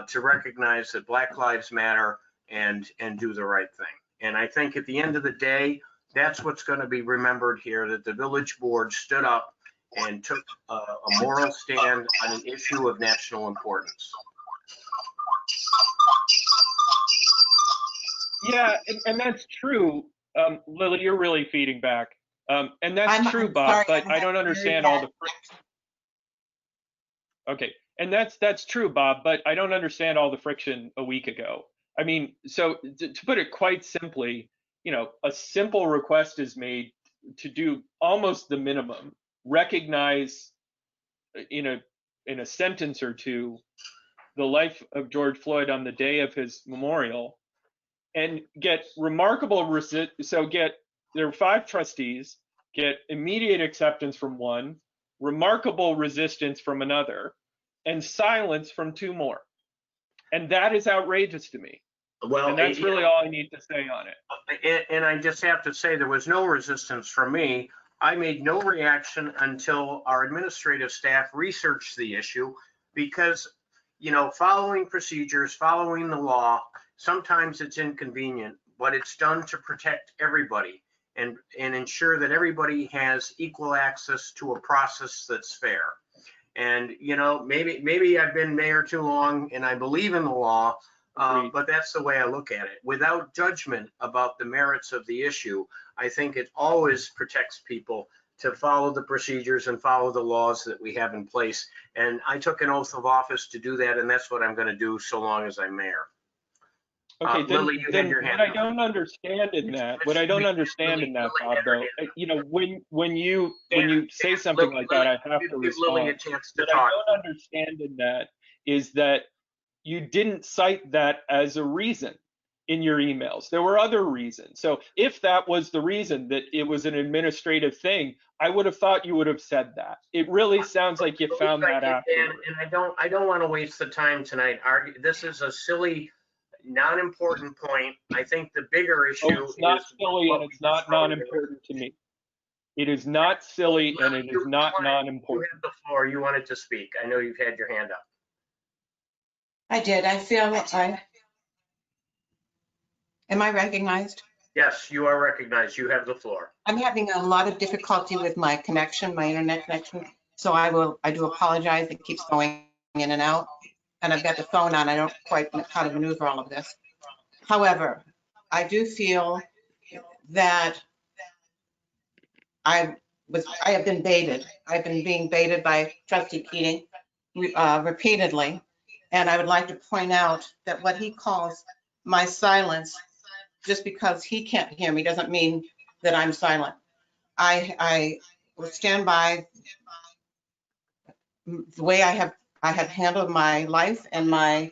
to recognize that Black Lives Matter and do the right thing. And I think at the end of the day, that's what's going to be remembered here, that the village board stood up and took a moral stand on an issue of national importance. Yeah, and that's true. Lily, you're really feeding back. And that's I'm true, sorry, Bob, but I'm I don't having very understand all bad the okay. And that's true, Bob, but I don't understand all the friction a week ago. I mean, so to put it quite simply, a simple request is made to do almost the minimum, recognize in a sentence or two the life of George Floyd on the day of his memorial, and get remarkable there are 5 trustees, get immediate acceptance from one, remarkable resistance from another, and silence from 2 more. And that is outrageous to me. Well, And that's really all I need to say on it. And I just have to say, there was no resistance from me. I made no reaction until our administrative staff researched the issue, because, following procedures, following the law, sometimes it's inconvenient, but it's done to protect everybody and ensure that everybody has equal access to a process that's fair. And, maybe I've been mayor too long and I believe in the law, but that's the way I look at it. Without judgment about the merits of the issue, I think it always protects people to follow the procedures and follow the laws that we have in place. And I took an oath of office to do that, and that's what I'm going to do so long as I'm mayor. Okay, Lily, you had your hand what I up. don't understand in that, Bob, though, when you say something like that, I have to Give Lily a respond. chance to What I talk. don't understand in that is that you didn't cite that as a reason in your emails. There were other reasons. So if that was the reason, that it was an administrative thing, I would have thought you would have said that. It really sounds like you found that afterwards. And I don't want to waste the time tonight. This is a silly, non-important point. I think the bigger issue It's not is silly, what and we it's not just covered. non-important to me. It is not silly, and it is not You non-important. have the floor. You wanted to speak. I know you've had your hand up. I did. Am I recognized? Yes, you are recognized. You have the floor. I'm having a lot of difficulty with my connection, my internet connection. So I do apologize. It keeps going in and out. And I've got the phone on. I don't quite know how to maneuver all of this. However, I do feel that I have been baited. I've been being baited by Trustee Keating repeatedly. And I would like to point out that what he calls my silence, just because he can't hear me doesn't mean that I'm silent. I will stand by the way I have handled my life and my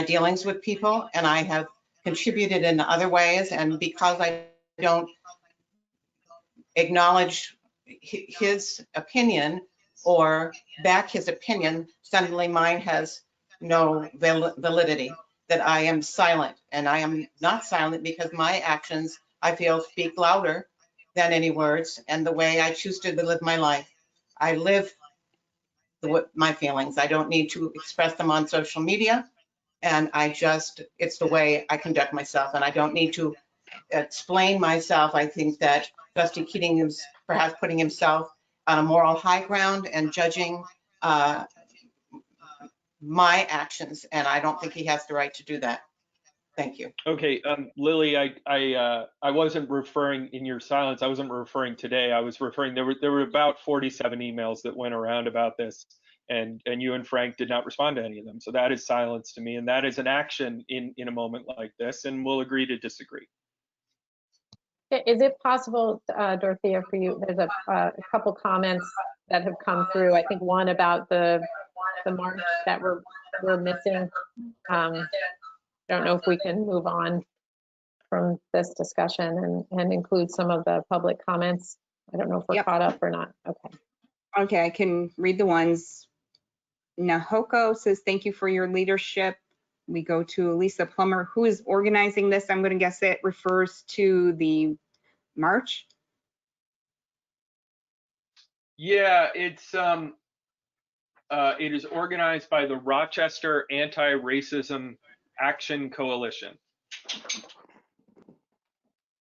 dealings with people, and I have contributed in other ways. And because I don't acknowledge his opinion or back his opinion, suddenly mine has no validity, that I am silent. And I am not silent because my actions, I feel, speak louder than any words, and the way I choose to live my life. I live my feelings. I don't need to express them on social media. And it's the way I conduct myself, and I don't need to explain myself. I think that Trustee Keating is perhaps putting himself on a moral high ground and judging my actions, and I don't think he has the right to do that. Thank you. Okay, Lily, I wasn't referring in your silence. I wasn't referring today. I was referring, there were about 47 emails that went around about this, and you and Frank did not respond to any of them. So that is silence to me, and that is an action in a moment like this, and we'll agree to disagree. Is it possible, Dorothea, for you, there's a couple comments that have come through. I think one about the march that we're missing. Don't know if we can move on from this discussion and include some of the public comments. I don't know if we're caught up or not. Okay. Okay, I can read the ones. Nahoko says, thank you for your leadership. We go to Lisa Plummer, who is organizing this. I'm going to guess it refers to the march. Yeah, it is organized by the Rochester Anti-Racism Action Coalition.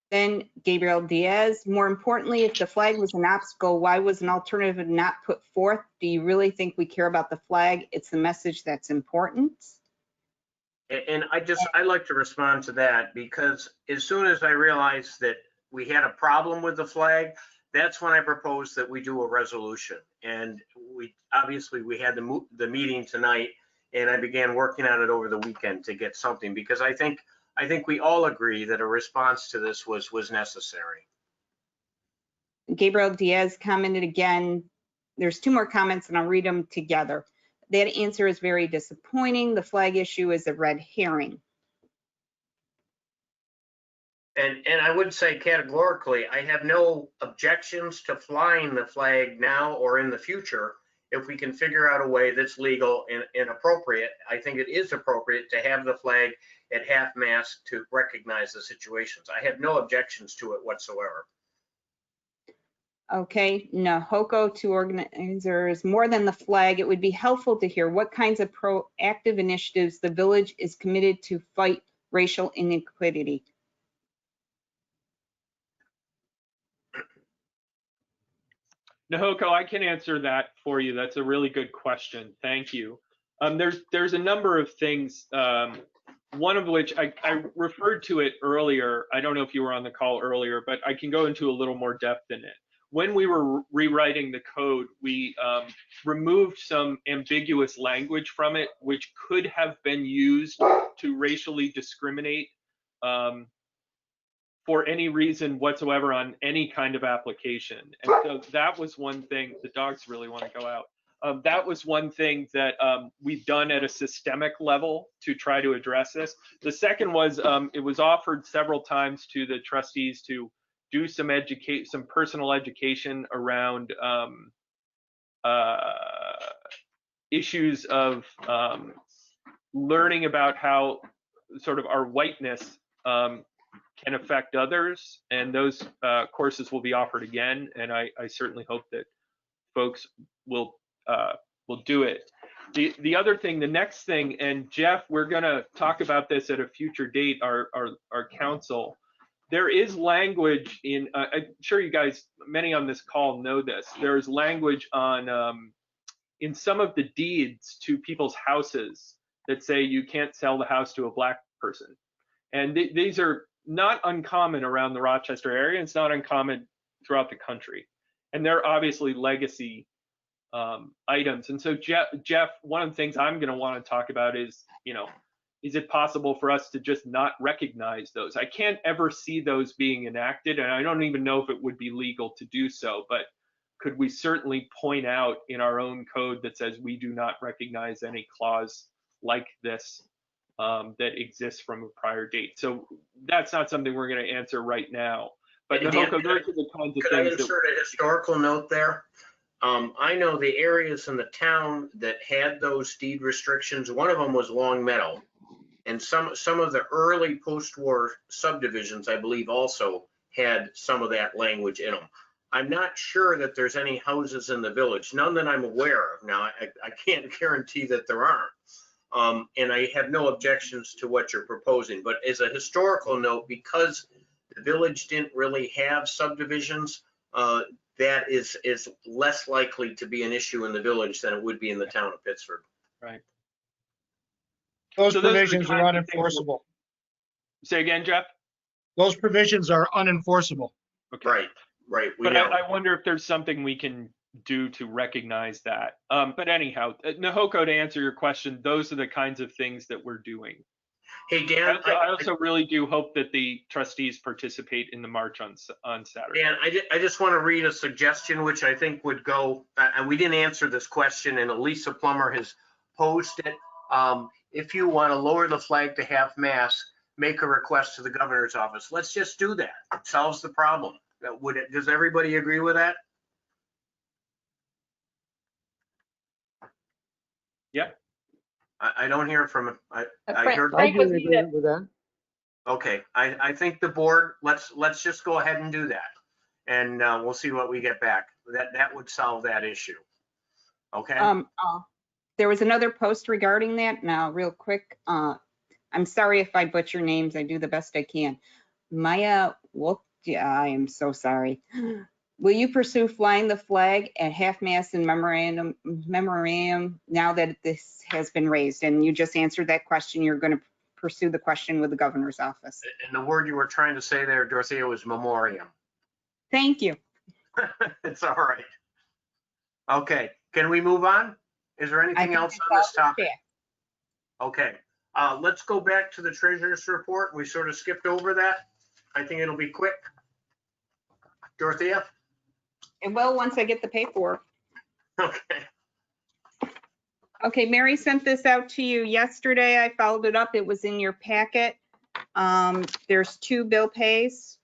Then Gabriel Diaz, more importantly, if the flag was an obstacle, why was an alternative not put forth? Do you really think we care about the flag? It's the message that's important. And I'd like to respond to that, because as soon as I realized that we had a problem with the flag, that's when I proposed that we do a resolution. And we had the meeting tonight, and I began working on it over the weekend to get something, because I think we all agree that a response to this was necessary. Gabriel Diaz commented again. There's 2 more comments and I'll read them together. That answer is very disappointing. The flag issue is a red herring. And I would say categorically, I have no objections to flying the flag now or in the future if we can figure out a way that's legal and appropriate. I think it is appropriate to have the flag at half-mast to recognize the situations. I have no objections to it whatsoever. Okay, Nahoko to organizers, more than the flag, it would be helpful to hear what kinds of proactive initiatives the village is committed to fight racial inequity. Nahoko, I can answer that for you. That's a really good question. Thank you. There's a number of things, one of which I referred to it earlier. I don't know if you were on the call earlier, but I can go into a little more depth in it. When we were rewriting the code, we removed some ambiguous language from it, which could have been used to racially discriminate for any reason whatsoever on any kind of application. And so that was one thing. The dogs really want to go out. That was one thing that we've done at a systemic level to try to address this. The second was it was offered several times to the trustees to do some personal education around issues of learning about how sort of our whiteness can affect others, and those courses will be offered again, and I certainly hope that folks will do it. The other thing, the next thing, and Jeff, we're going to talk about this at a future date, our council. There is language in, I'm sure you guys, many on this call know this, there is language on, in some of the deeds to people's houses that say you can't sell the house to a black person. And these are not uncommon around the Rochester area. It's not uncommon throughout the country. And they're obviously legacy items. And so Jeff, one of the things I'm going to want to talk about is, is it possible for us to just not recognize those? I can't ever see those being enacted, and I don't even know if it would be legal to do so, but could we certainly point out in our own code that says we do not recognize any clause like this that exists from a prior date? So that's not something we're going to answer right now. But Nahoko, those are the kinds of could things. I insert a historical note there? I know the areas in the town that had those deed restrictions. One of them was Long Meadow. And some of the early post-war subdivisions, I believe, also had some of that language in them. I'm not sure that there's any houses in the village, none that I'm aware of. Now, I can't guarantee that there aren't. And I have no objections to what you're proposing. But as a historical note, because the village didn't really have subdivisions, that is less likely to be an issue in the village than it would be in the town of Pittsford. Right. Those So those are the provisions are kinds of things unenforceable. Say again, Jeff? Those provisions are unenforceable. Okay. Right. But I wonder if there's something we can do to recognize that. But anyhow, Nahoko, to answer your question, those are the kinds of things that we're doing. Hey, Dan. I also really do hope that the trustees participate in the march on Saturday. Dan, I just want to read a suggestion which I think would go, and we didn't answer this question, and Elisa Plummer has posed it. If you want to lower the flag to half-mast, make a request to the governor's office. Let's just do that. It solves the problem. Does everybody agree with that? Yeah. I don't hear from, I heard. I Frank was do agree muted. with that. Okay, I think the board, let's just go ahead and do that. And we'll see what we get back. That would solve that issue. Okay? There was another post regarding that. Now, real quick, I'm sorry if I butcher names. I do the best I can. Maya Wokja, I am so sorry. Will you pursue flying the flag at half-mast in memorandum now that this has been raised? And you just answered that question. You're going to pursue the question with the governor's office. And the word you were trying to say there, Dorothea, was memoriam. Thank you. It's all right. Okay, can we move on? Is there I anything think else that's on this all topic? Okay, let's go back to the treasurer's report. We sort of skipped over that. I think it'll be quick. Dorothea? It will once I get the paperwork. Okay. Okay, Mary sent this out to you yesterday. I followed it up. It was in your packet. There's 2 bill pays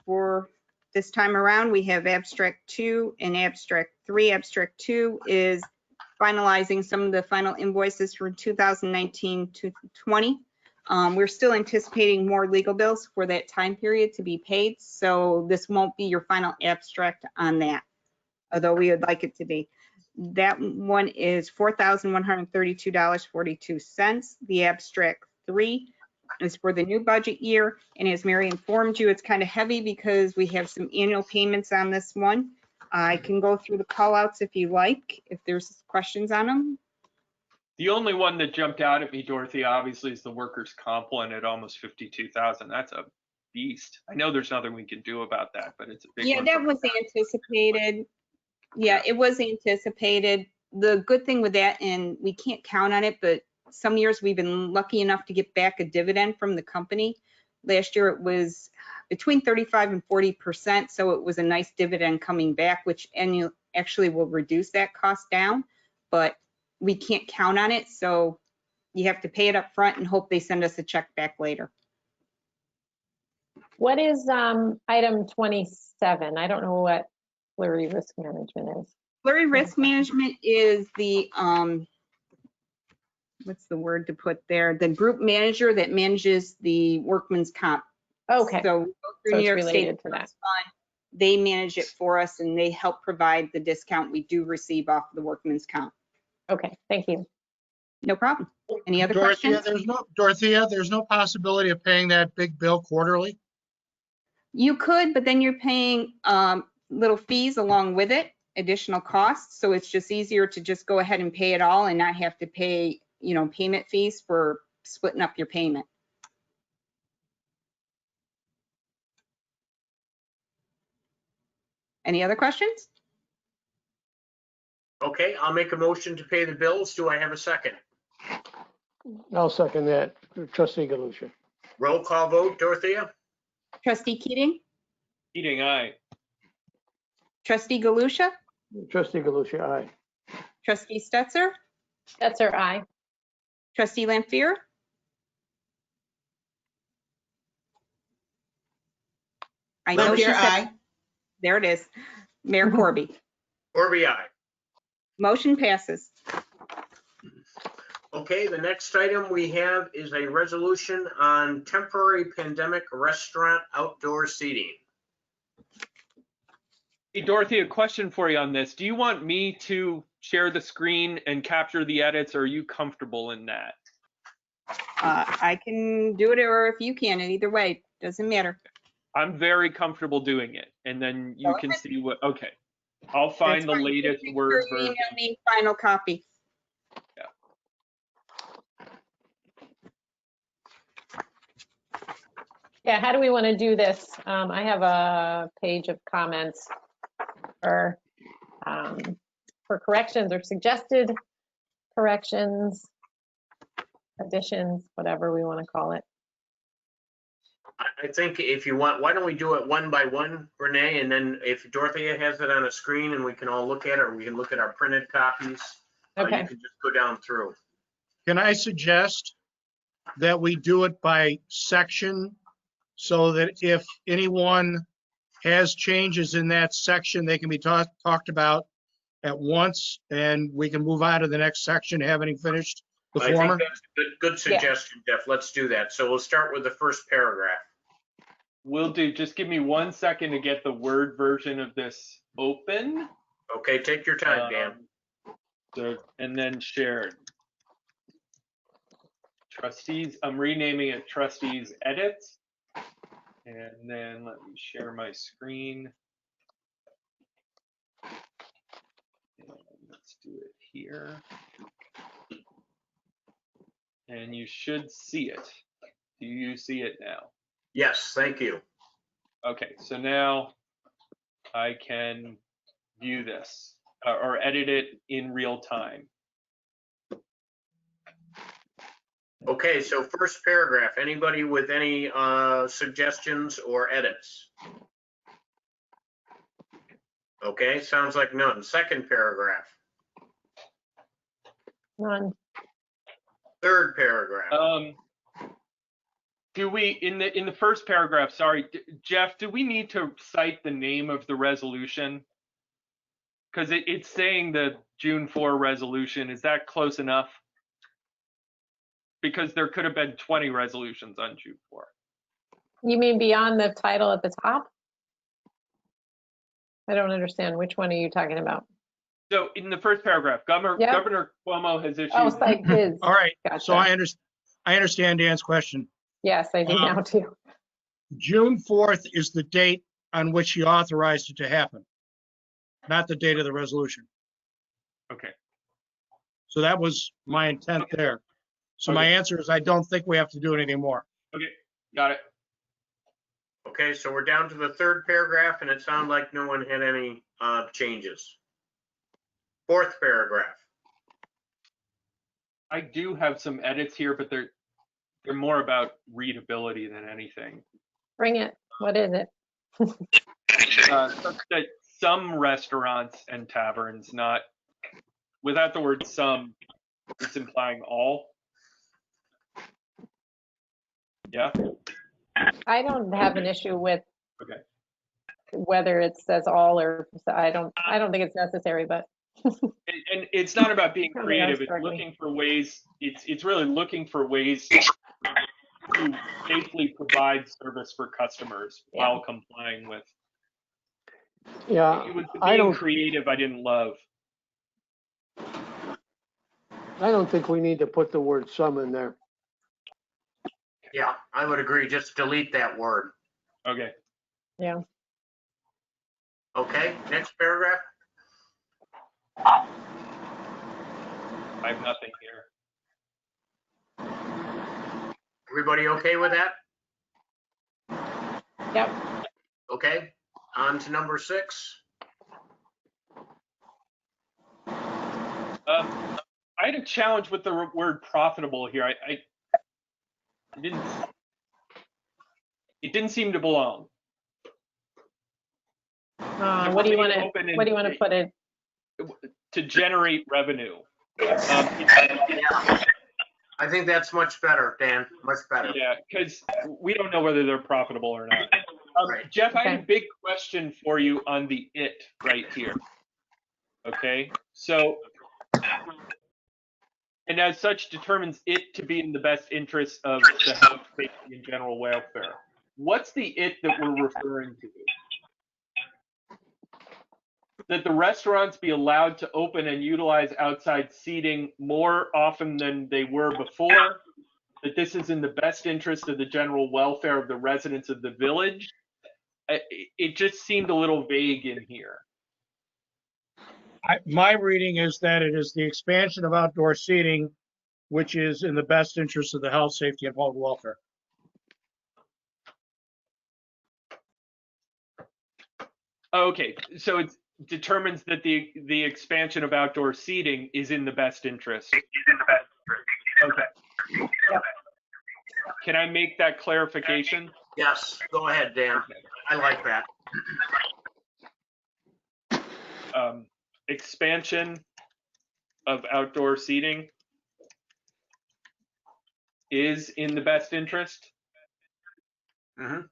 for this time around. We have abstract 2 and abstract 3. Abstract 2 is finalizing some of the final invoices for 2019 to 20. We're still anticipating more legal bills for that time period to be paid, so this won't be your final abstract on that, although we would like it to be. That one is $4,132.42. The abstract 3 is for the new budget year, and as Mary informed you, it's kind of heavy because we have some annual payments on this one. I can go through the call-outs if you like, if there's questions on them. The only one that jumped out at me, Dorothy, obviously is the workers' comp one at almost 52,000. That's a beast. I know there's nothing we can do about that, but it's a big Yeah, one. that was anticipated. Yeah, it was anticipated. The good thing with that, and we can't count on it, but some years we've been lucky enough to get back a dividend from the company. Last year it was between 35 and 40%, so it was a nice dividend coming back, which actually will reduce that cost down, but we can't count on it, so you have to pay it up front and hope they send us a check back later. What is item 27? I don't know what Flurry Risk Management is. Flurry Risk Management is the, what's the word to put there? The group manager that manages the workman's comp. Okay, So, so New it's York State related to that. Fund, they manage it for us and they help provide the discount we do receive off the workman's comp. Okay, thank you. No problem. Any other Dorothea, questions? there's no possibility of paying that big bill quarterly? You could, but then you're paying little fees along with it, additional costs. So it's just easier to just go ahead and pay it all and not have to pay, you know, payment fees for splitting up your payment. Any other questions? Okay, I'll make a motion to pay the bills. Do I have a second? I'll second that. Trustee Galusha. Roll call vote, Dorothea? Trustee Keating, Eating eye. Trustee Galusha, Trustee Galusha, aye. Trustee Stetser, Stetser, aye. Trustee Lampier. I know she Lampier, said, aye. there it is. Mayor Corby. Corby, aye. Motion passes. Okay, the next item we have is a resolution on temporary pandemic restaurant outdoor seating. Hey, Dorothy, a question for you on this. Do you want me to share the screen and capture the edits, or are you comfortable in that? I can do it, or if you can, either way, doesn't matter. I'm very comfortable doing it, and then you Go can ahead. see what, okay. I'll find That's the fine. latest Make Word sure you version. email me final copy. Yeah, how do we want to do this? I have a page of comments for corrections or suggested corrections, additions, whatever we want to call it. I think if you want, why don't we do it one by one, Renee? And then if Dorothea has it on a screen and we can all look at it, or we can look at our printed copies, you Okay. can just go down through. Can I suggest that we do it by section so that if anyone has changes in that section, they can be talked about at once and we can move on to the next section, having finished the I former? think that's a good suggestion, Jeff. Let's do that. So we'll start with the first paragraph. Will do. Just give me 1 second to get the Word version of this open. Okay, take your time, Dan. So, and then shared. Trustees, I'm renaming it Trustees Edits. And then let me share my screen. And let's do it here. and you should see it. Do you see it now? Yes, thank you. Okay, so now I can view this or edit it in real time. Okay, so first paragraph, anybody with any suggestions or edits? Okay, sounds like none. Second paragraph, None. third paragraph. Do we, in the first paragraph, sorry, Jeff, do we need to cite the name of the resolution? Because it's saying the June 4 resolution. Is that close enough? Because there could have been 20 resolutions on June 4. You mean beyond the title at the top? I don't understand. Which one are you talking about? So in the first paragraph, Governor Cuomo has issued. Oh, cite his. All right, Gotcha. so I understand Dan's question. Yes, I do now too. June 4th is the date on which he authorized it to happen, not the date of the resolution. Okay. So that was my intent there. So my answer is I don't think we have to do anything more. Okay, got it. Okay, so we're down to the third paragraph, and it sounded like no one had any changes. Fourth paragraph. I do have some edits here, but they're more about readability than anything. Bring it. What is it? Such that some restaurants and taverns, not without the word some, it's implying all. Yeah. I don't have an issue with Okay. whether it says all or I don't think it's necessary, but And it's not about being Probably are creative. It's struggling. looking for ways. It's really looking for ways to safely provide service for customers Yeah. while complying with. Yeah, It was the I being don't, creative I didn't love. I don't think we need to put the word some in there. Yeah, I would agree. Just delete that word. Okay. yeah. Okay, next paragraph. I have nothing here. Everybody okay with that? Yep. Okay, on to number 6. I had a challenge with the word profitable here. I didn't. It didn't seem to belong. What do you want to put it? To generate revenue. Yeah, I think that's much better, Dan, much better. Yeah, because we don't know whether they're profitable or not. Right. Jeff, I had a Okay. big question for you on the it right here. Okay, so, and as such determines it to be in the best interest of the health, safety, and general welfare. What's the it that we're referring to? That the restaurants be allowed to open and utilize outside seating more often than they were before, that this is in the best interest of the general welfare of the residents of the village. It just seemed a little vague in here. My reading is that it is the expansion of outdoor seating, which is in the best interest of the health, safety, and public welfare. Okay, so it determines that the expansion of outdoor seating is in the best interest. Okay. Can I make that clarification? Yes, go ahead, Dan. I like that. Expansion of outdoor seating is in the best interest. Mhm.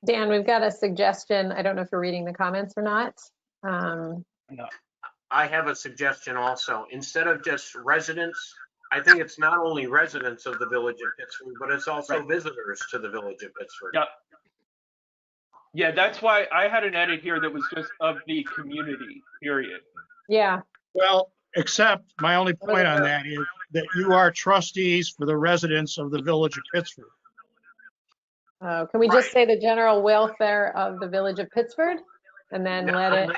Dan, we've got a suggestion. I don't know if you're reading the comments or not. No. I have a suggestion also. Instead of just residents, I think it's not only residents of the village of Pittsford, but it's also visitors to the village of Pittsford. Yep. Yeah, that's why I had an edit here that was just of the community, period. Yeah. Well, except my only point on that is that you are trustees for the residents of the village of Pittsford. Can we just say the general welfare of the village of Pittsford? and then No, let it,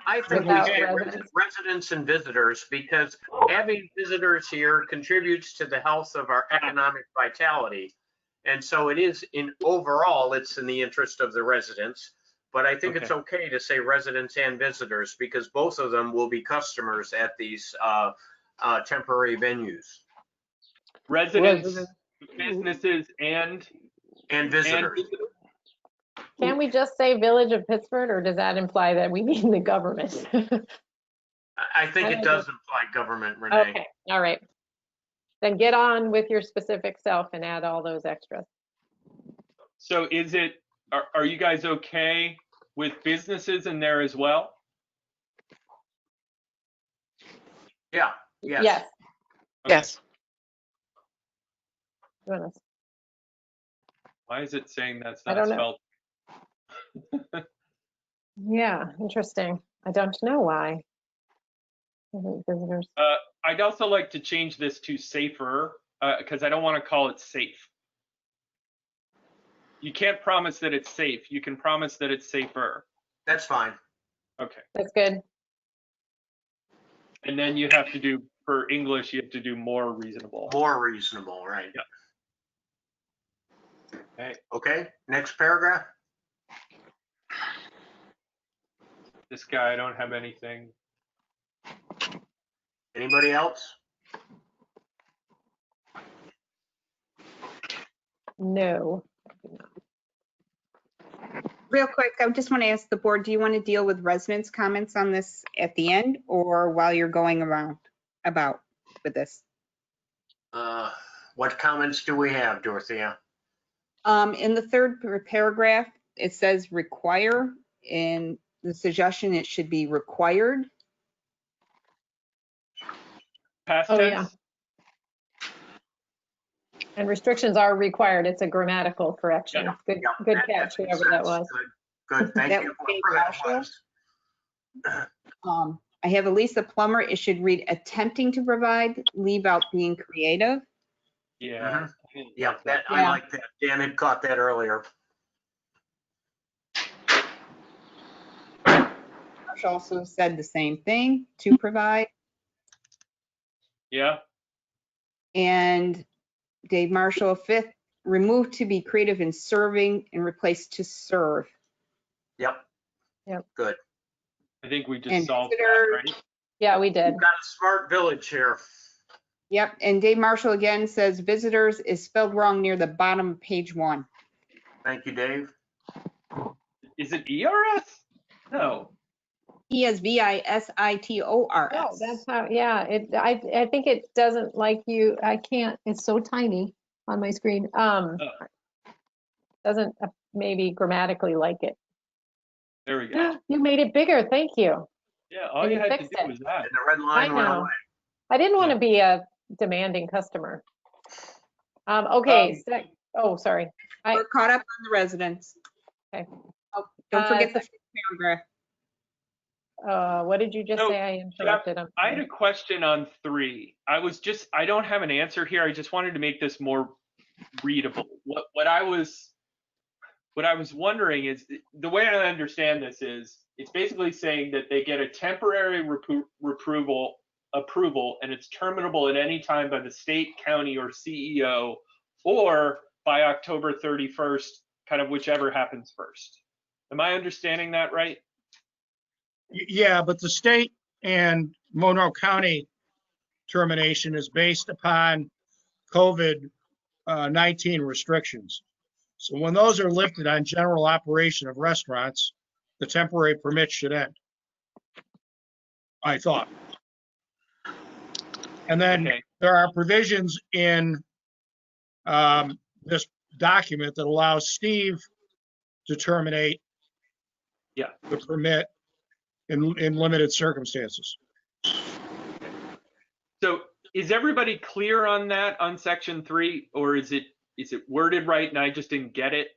I think we without say residents. residents and visitors, because having visitors here contributes to the health of our economic vitality. And so it is overall, it's in the interest of the residents. But I think it's okay to say residents and visitors, because both of them will be customers at these temporary venues. Residents, businesses, and visitors. Can we just say Village of Pittsford, or does that imply that we mean the government? I think it does imply government, Renee. Okay, all right. Then get on with your specific self and add all those extras. So is it, are you guys okay with businesses in there as well? Yeah, yes. Yes. Okay. Yes. Goodness. Why is it saying that's I not don't know. spelled? Yeah, interesting. I don't know why. Visitors. I'd also like to change this to safer, because I don't want to call it safe. You can't promise that it's safe. You can promise that it's safer. That's fine. Okay. That's good. And then you have to do, for English, you have to do more reasonable. More reasonable, right? Yeah. Okay. Okay, next paragraph. This guy, I don't have anything. Anybody else? No. Real quick, I just want to ask the board, do you want to deal with residents' comments on this at the end or while you're going around about with this? What comments do we have, Dorothea? In the third paragraph, it says require, and the suggestion it should be required. Past Oh, tense? yeah. And restrictions are required. It's a grammatical correction. Yeah. Good, Yeah, good that catch, makes whoever that sense. was. Good, thank That you. would be Whoever that partial. was. I have Elisa Plummer. It should read attempting to provide, leave out being creative. Yeah. Yeah, that, I Yeah. like that. Dan had caught that earlier. Josh also said the same thing, to provide. Yeah. And Dave Marshall, fifth, remove to be creative in serving and replace to serve. Yep. Yep. Good. I think we just And solved that, visitors. right? Yeah, we did. We've got a smart village here. Yep, and Dave Marshall again says visitors is spelled wrong near the bottom of page 1. Thank you, Dave. Is it ERS? No. He has VISITORS. Oh, that's how, yeah, I think it doesn't like you, I can't, it's so tiny on my screen. Doesn't maybe grammatically like it. There we go. You made it bigger, thank you. Yeah, all And you you had to fixed do it. was that. And the red line I went know. away. I didn't want Yeah. to be a demanding customer. Okay, oh, sorry. We're caught up on the residents. Okay. Oh, don't forget the Uh, fifth paragraph. What did you just So, say? I interrupted. I'm I had sorry. a question on 3. I don't have an answer here. I just wanted to make this more readable. What I was wondering is, the way I understand this is, it's basically saying that they get a temporary approval, and it's terminable at any time by the state, county, or CEO, or by October 31st, kind of whichever happens first. Am I understanding that right? Yeah, but the state and Monroe County termination is based upon COVID-19 restrictions. So when those are lifted on general operation of restaurants, the temporary permit should end, I thought. And then Okay. there are provisions in this document that allows Steve to terminate Yeah. the permit in limited circumstances. So is everybody clear on that on section 3, or is it worded right and I just didn't get it?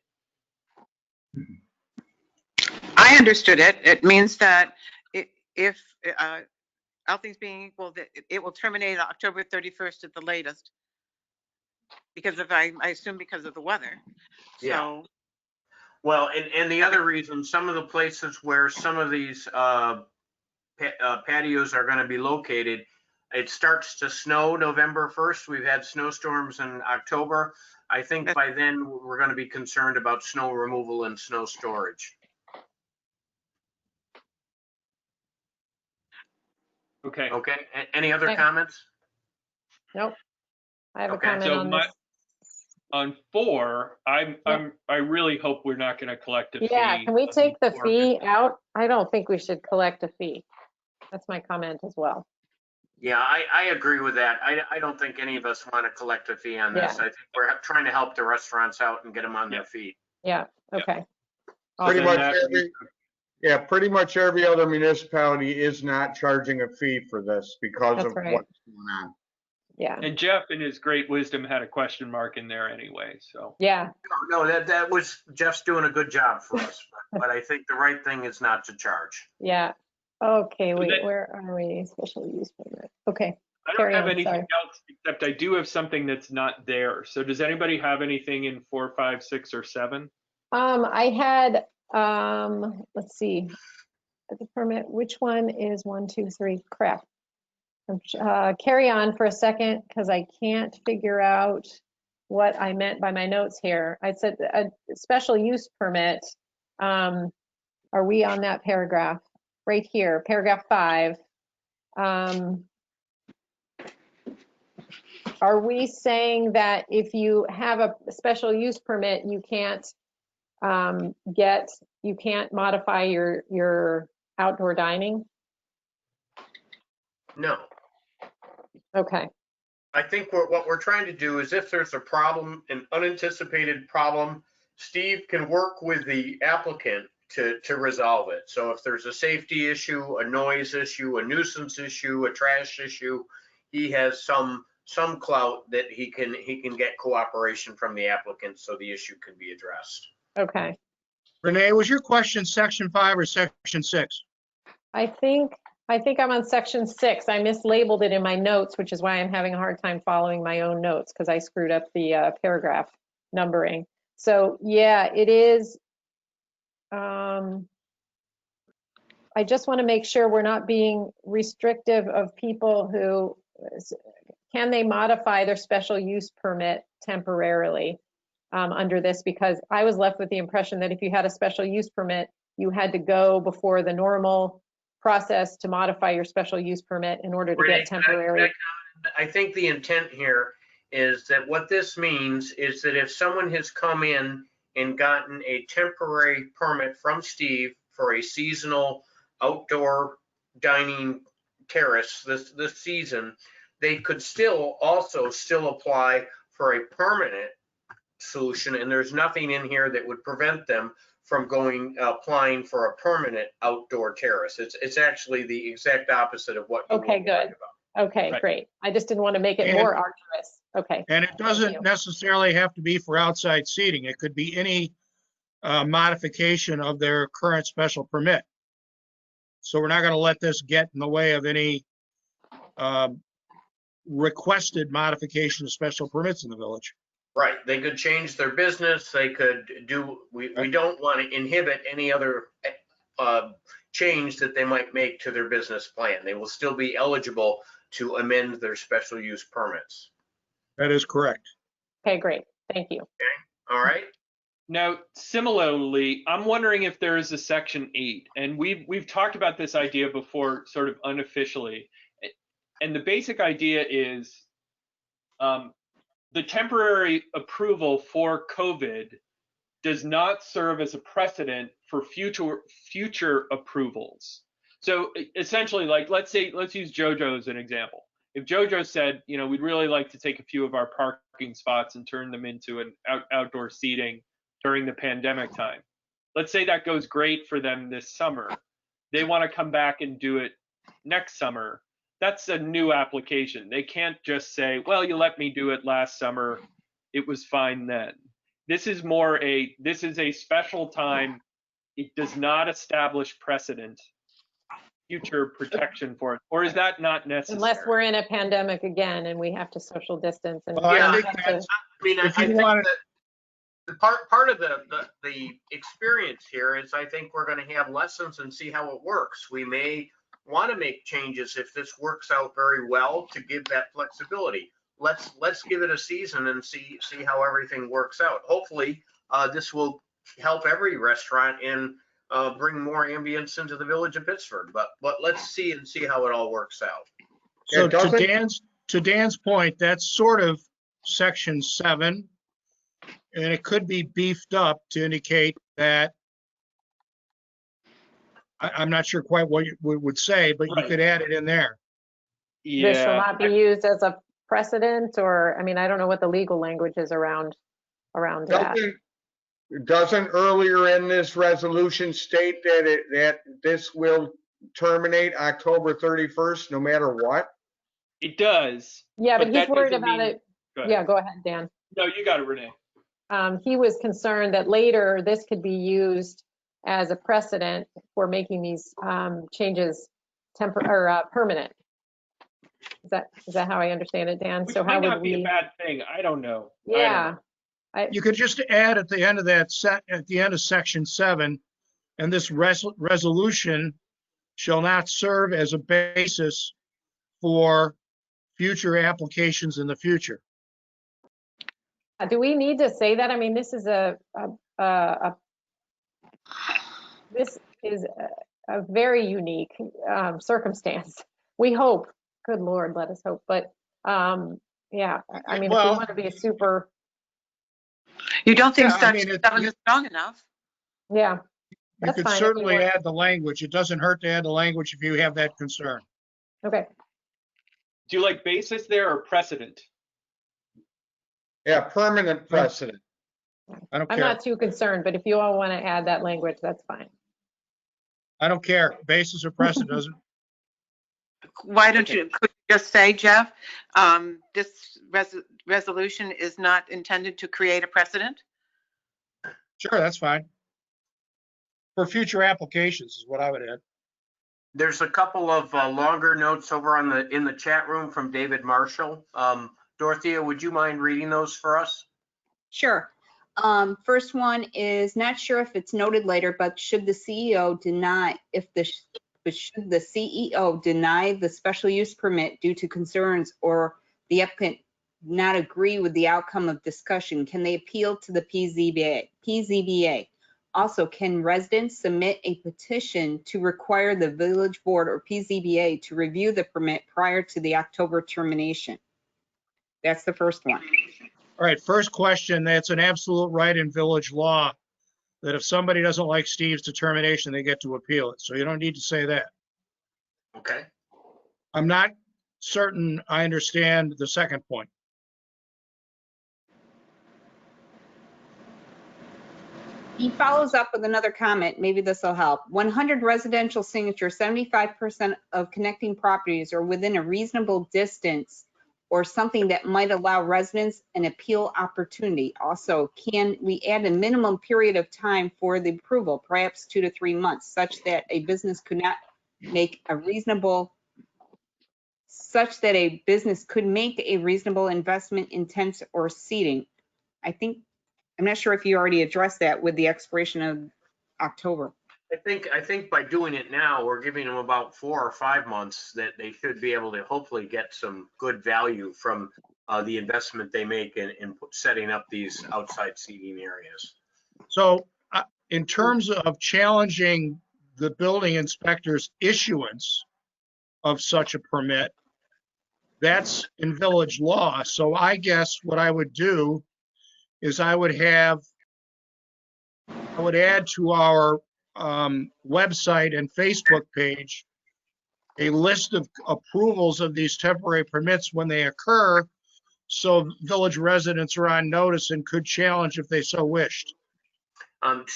I understood it. It means that if all things being equal, that it will terminate October 31st at the latest. Because I assume because of the weather. Yeah. So Well, and the other reason, some of the places where some of these patios are going to be located, it starts to snow November 1st. We've had snowstorms in October. I think by then we're going to be concerned about snow removal and snow storage. Okay. Okay, any other Okay. comments? Nope. I have a Okay, comment so on my- this. On 4, I really hope we're not going to collect a fee. Yeah, can we take the for- fee out? I don't think we should collect a fee. That's my comment as well. Yeah, I agree with that. I don't think any of us want to collect a fee on this. Yeah. I think we're trying to help the restaurants out and get them on their feet. Yeah, okay. Pretty Then much that- pretty much every other municipality is not charging a fee for this because That's of right. what's going on. Yeah, And Jeff, in his great wisdom, had a question mark in there anyway, so. yeah, No, that was, Jeff's doing a good job for us, but I think the right thing is not to charge. yeah. Okay, So wait, then- where are we? Special use permit. Okay, I don't Carry have on, anything sorry. else, except I do have something that's not there. So does anybody have anything in 4, 5, 6, or 7? I had, let's see. The permit, which one is 1, 2, 3? Crap. Carry on for a second, because I can't figure out what I meant by my notes here. I said a special use permit. Are we on that paragraph? Right here, paragraph 5. Are we saying that if you have a special use permit, you can't modify your outdoor dining? No. Okay, I think what we're trying to do is if there's a problem, an unanticipated problem, Steve can work with the applicant to resolve it. So if there's a safety issue, a noise issue, a nuisance issue, a trash issue, he has some clout that he can get cooperation from the applicant so the issue can be addressed. okay. Renee, was your question section 5 or section 6? I think I'm on section 6. I mislabeled it in my notes, which is why I'm having a hard time following my own notes because I screwed up the paragraph numbering. So yeah, it is. I just want to make sure we're not being restrictive of people who, can they modify their special use permit temporarily under this? Because I was left with the impression that if you had a special use permit, you had to go before the normal process to modify your special use permit in order to Renee, get temporary. I think the intent here is that what this means is that if someone has come in and gotten a temporary permit from Steve for a seasonal outdoor dining terrace this season, they could still apply for a permanent solution, and there's nothing in here that would prevent them from applying for a permanent outdoor terrace. It's actually the exact opposite of what you were Okay, worried good. about. Okay, Right. great. I just didn't want to make it And- more arduous. Okay, And it you. doesn't necessarily have to be for outside seating. It could be any modification of their current special permit. So we're not going to let this get in the way of any requested modification of special permits in the village. Right, they could change their business, they could do, we don't want to inhibit any other change that they might make to their business plan. They will still be eligible to amend their special use permits. That is correct. Okay, great. Thank you. All right? Now, similarly, I'm wondering if there is a section 8, and we've talked about this idea before, sort of unofficially. And the basic idea is the temporary approval for COVID does not serve as a precedent for future approvals. So essentially, like let's use JoJo as an example. If JoJo said, we'd really like to take a few of our parking spots and turn them into an outdoor seating during the pandemic time. Let's say that goes great for them this summer. They want to come back and do it next summer. That's a new application. They can't just say, well, you let me do it last summer. It was fine then. This is a special time. It does not establish precedent, future protection for it. Or is that not necessary? Unless we're in a pandemic again and we have to social distance and. Well, I Yeah, think have to- that's, I mean, I If you think wanted- that part of the experience here is I think we're going to have lessons and see how it works. We may want to make changes if this works out very well to give that flexibility. Let's give it a season and see how everything works out. Hopefully, this will help every restaurant and bring more ambience into the village of Pittsford. But let's see how it all works out. So It doesn't- to Dan's point, that's sort of section 7. And it could be beefed up to indicate that, I'm not sure quite what you would say, but you Right. could add it in there. This shall Yeah, not be used as a precedent, or, I mean, I don't know what the legal language is around that. Doesn't earlier in this resolution state that this will terminate October 31st, no matter what? it does. Yeah, but but he's that worried doesn't about mean- it. Go ahead. Yeah, go ahead, Dan. No, you got it, Renee. He was concerned that later this could be used as a precedent for making these changes permanent. Is that how I understand it, Dan? Which So how might would not be a we? bad thing. I don't know. I don't Yeah, know. You could just add at the end of at the end of section 7, and this resolution shall not serve as a basis for future applications in the future. do we need to say that? I mean, this is this is a very unique circumstance. We hope, good Lord, let us hope, but yeah, I mean, if we Well- want to be super, You don't think Yeah, I mean, section 7 is strong enough? yeah. You That's could fine if you certainly want. add the language. It doesn't hurt to add the language if you have that concern. Okay, Do you like basis there or precedent? Yeah, permanent precedent. I don't I'm care. not too concerned, but if you all want to add that language, that's fine. I don't care. Basis or precedent doesn't. Why don't Okay. you, could you just say, Jeff, this resolution is not intended to create a precedent? Sure, that's fine. For future applications is what I would add. There's a couple of longer notes over in the chat room from David Marshall. Dorothea, would you mind reading those for us? Sure. First one is not sure if it's noted later, but should the CEO deny the special use permit due to concerns or the applicant not agree with the outcome of discussion, can they appeal to the PZBA? Also, can residents submit a petition to require the village board or PZBA to review the permit prior to the October termination? That's the first one. All right, first question, that's an absolute right in village law, that if somebody doesn't like Steve's determination, they get to appeal it. So you don't need to say that. Okay. I'm not certain I understand the second point. He follows up with another comment, maybe this will help. 100 residential signature, 75% of connecting properties are within a reasonable distance or something that might allow residents an appeal opportunity. Also, can we add a minimum period of time for the approval, perhaps 2 to 3 months, such that a business could make a reasonable investment in tents or seating? I'm not sure if you already addressed that with the expiration of October. I think by doing it now, we're giving them about 4 or 5 months that they should be able to hopefully get some good value from the investment they make in setting up these outside seating areas. So in terms of challenging the building inspector's issuance of such a permit, that's in village law. So I guess what I would do is I would add to our website and Facebook page a list of approvals of these temporary permits when they occur, so village residents are on notice and could challenge if they so wished.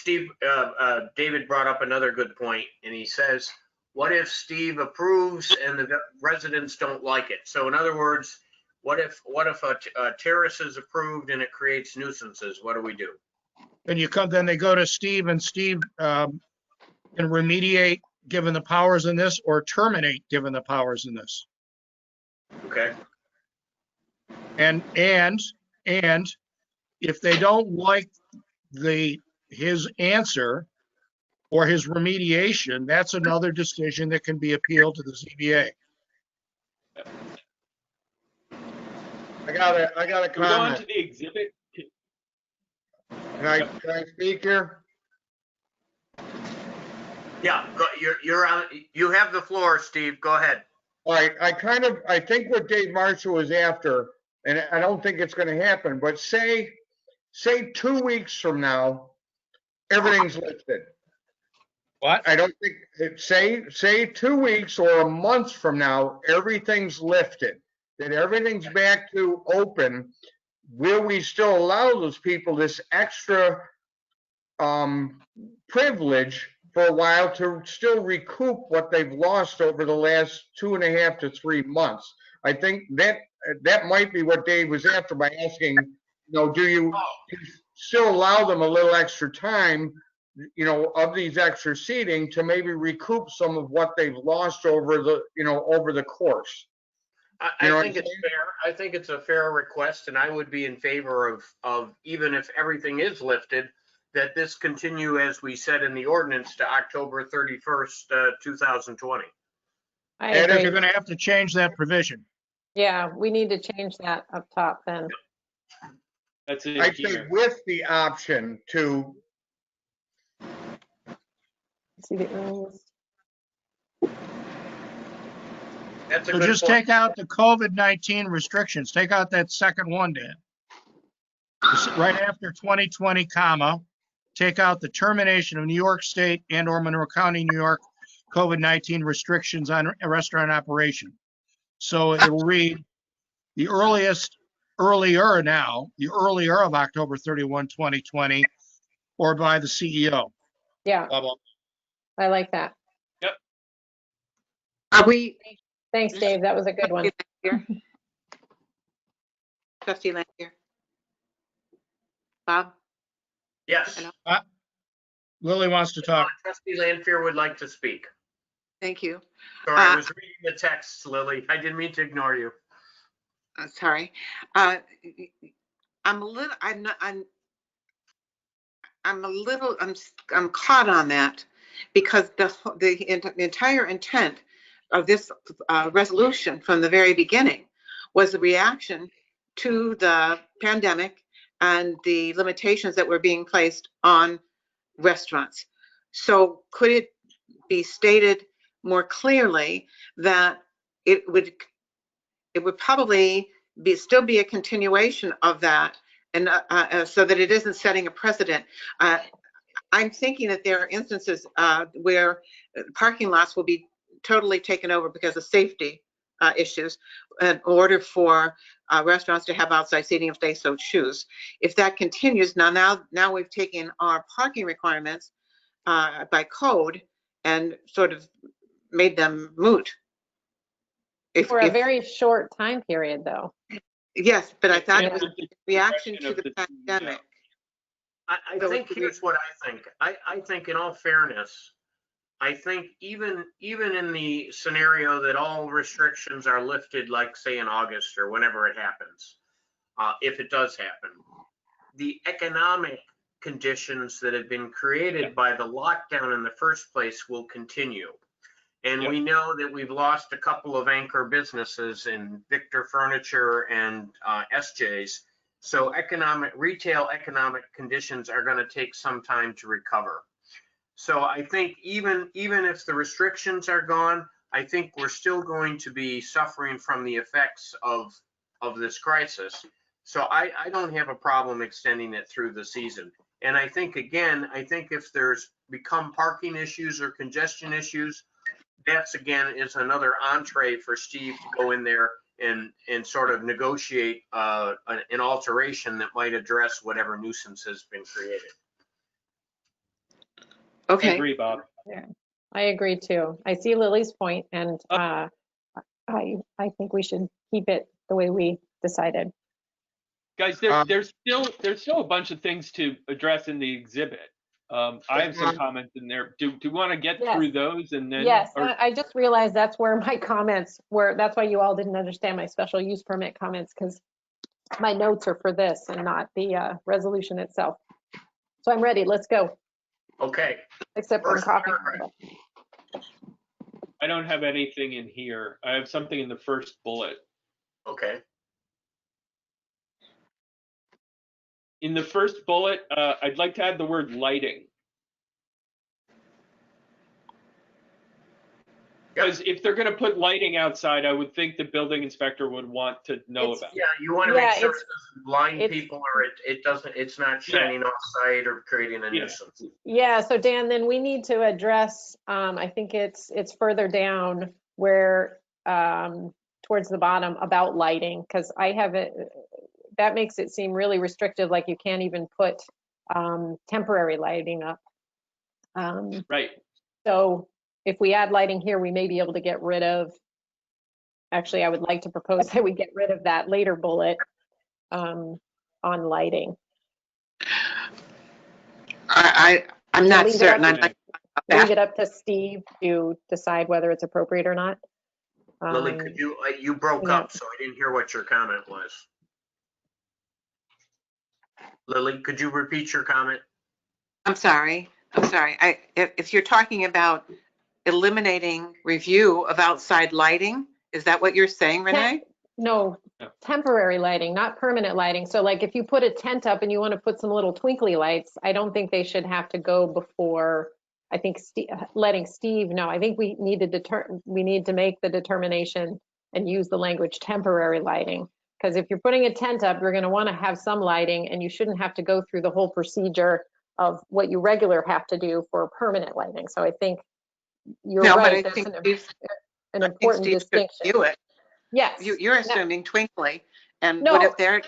David brought up another good point, and he says, what if Steve approves and the residents don't like it? So in other words, what if a terrace is approved and it creates nuisances? What do we do? Then they go to Steve, and Steve can remediate given the powers in this, or terminate given the powers in this. Okay. And if they don't like his answer or his remediation, that's another decision that can be appealed to the ZBA. I got a We're going to comment. the exhibit. Can I speak here? Yeah, you're on, you have the floor, Steve. Go ahead. All right, I think what Dave Marshall was after, and I don't think it's gonna happen, but say 2 weeks from now, everything's lifted. What? I don't think, say 2 weeks or a month from now, everything's lifted, that everything's back to open. Will we still allow those people this extra privilege for a while to still recoup what they've lost over the last 2.5 to 3 months? I think that might be what Dave was after by asking, do you still allow them a little extra time, of these extra seating to maybe recoup some of what they've lost over the course? I think it's fair. I think it's a fair request, and I would be in favor of even if everything is lifted, that this continue, as we said in the ordinance, to October 31st, 2020. I And You're agree. going to have to change that provision. Yeah, we need to change that up top then. That's it I'd say here. with the option to, See the earliest. That's a So good just point. take out the COVID-19 restrictions. Take out that second one, Dan. Right after 2020, comma, take out the termination of New York State and/or Monroe County, New York, COVID-19 restrictions on a restaurant operation. So it will read the earlier of October 31, 2020, or by the CEO. Yeah, Blah, blah. I like that. Are we? Thanks, Dave. That was a good one. Trustee Lanfair? Bob? Yes. Hello? Lily wants to talk. Trustee Lanfair would like to speak. Thank you. Sorry, I was reading the text, Lily. I didn't mean to ignore you. Sorry. I'm a little, I'm caught on that because the entire intent of this resolution from the very beginning was a reaction to the pandemic and the limitations that were being placed on restaurants. So could it be stated more clearly that it would probably still be a continuation of that, and so that it isn't setting a precedent? I'm thinking that there are instances where parking lots will be totally taken over because of safety issues in order for restaurants to have outside seating if they so choose. If that continues, now we've taken our parking requirements by code and sort of made them moot. For a very short time period, though. Yes, but I thought Yeah, it was it's a a reaction question to of the the- pandemic. I So think it's- here's what I think. I think in all fairness, I think even in the scenario that all restrictions are lifted, like say in August or whenever it happens, if it does happen, the economic conditions that have been created by the lockdown in the first place will continue. And we know that we've lost a couple of anchor businesses in Victor Furniture and SJ's. So retail economic conditions are going to take some time to recover. So I think even if the restrictions are gone, I think we're still going to be suffering from the effects of this crisis. So I don't have a problem extending it through the season. And I think, again, if there's become parking issues or congestion issues, that's again is another entree for Steve to go in there and sort of negotiate an alteration that might address whatever nuisance has been created. I Okay. agree, Bob. Yeah, I agree too. I see Lily's point, and I think we should keep it the way we decided. Guys, there's still a bunch of things to address in the exhibit. I have some comments in there. Do you want to get Yes. through those and then? Yes, or- I just realized that's where my comments were. That's why you all didn't understand my special use permit comments, because my notes are for this and not the resolution itself. So I'm ready. Let's go. Okay, Except for First coughing. paragraph. I don't have anything in here. I have something in the first bullet. okay. In the first bullet, I'd like to add the word lighting. Because if they're going to put lighting outside, I would think the building inspector would want to know It's- about it. Yeah, you want to make Yeah, sure it's- it doesn't blind it's- people or it doesn't, it's not shining off site or creating a Yeah. nuisance. Yeah, so Dan, then we need to address, I think it's further down where, towards the bottom about lighting, because I have it, that makes it seem really restrictive, like you can't even put temporary lighting up. Right. So if we add lighting here, we may be able to get rid of, actually, I would like to propose that we get rid of that later bullet on lighting. I'm not Leave it certain. up- I'd like Leave it up to Steve to decide whether it's appropriate or not. Lily, could you broke yeah. up, so I didn't hear what your comment was. Lily, could you repeat your comment? I'm sorry. If you're talking about eliminating review of outside lighting, is that what you're saying, Renee? No, temporary lighting, not permanent lighting. So like if you put a tent up and you want to put some little twinkly lights, I don't think they should have to go before, I think, letting Steve know. I think we need to make the determination and use the language temporary lighting. Because if you're putting a tent up, you're going to want to have some lighting, and you shouldn't have to go through the whole procedure of what you regular have to do for permanent lighting. So I think you're No, but right. I There's think an I think important Steve should distinction. view it. Yes. You're assuming twinkly, and No. what if their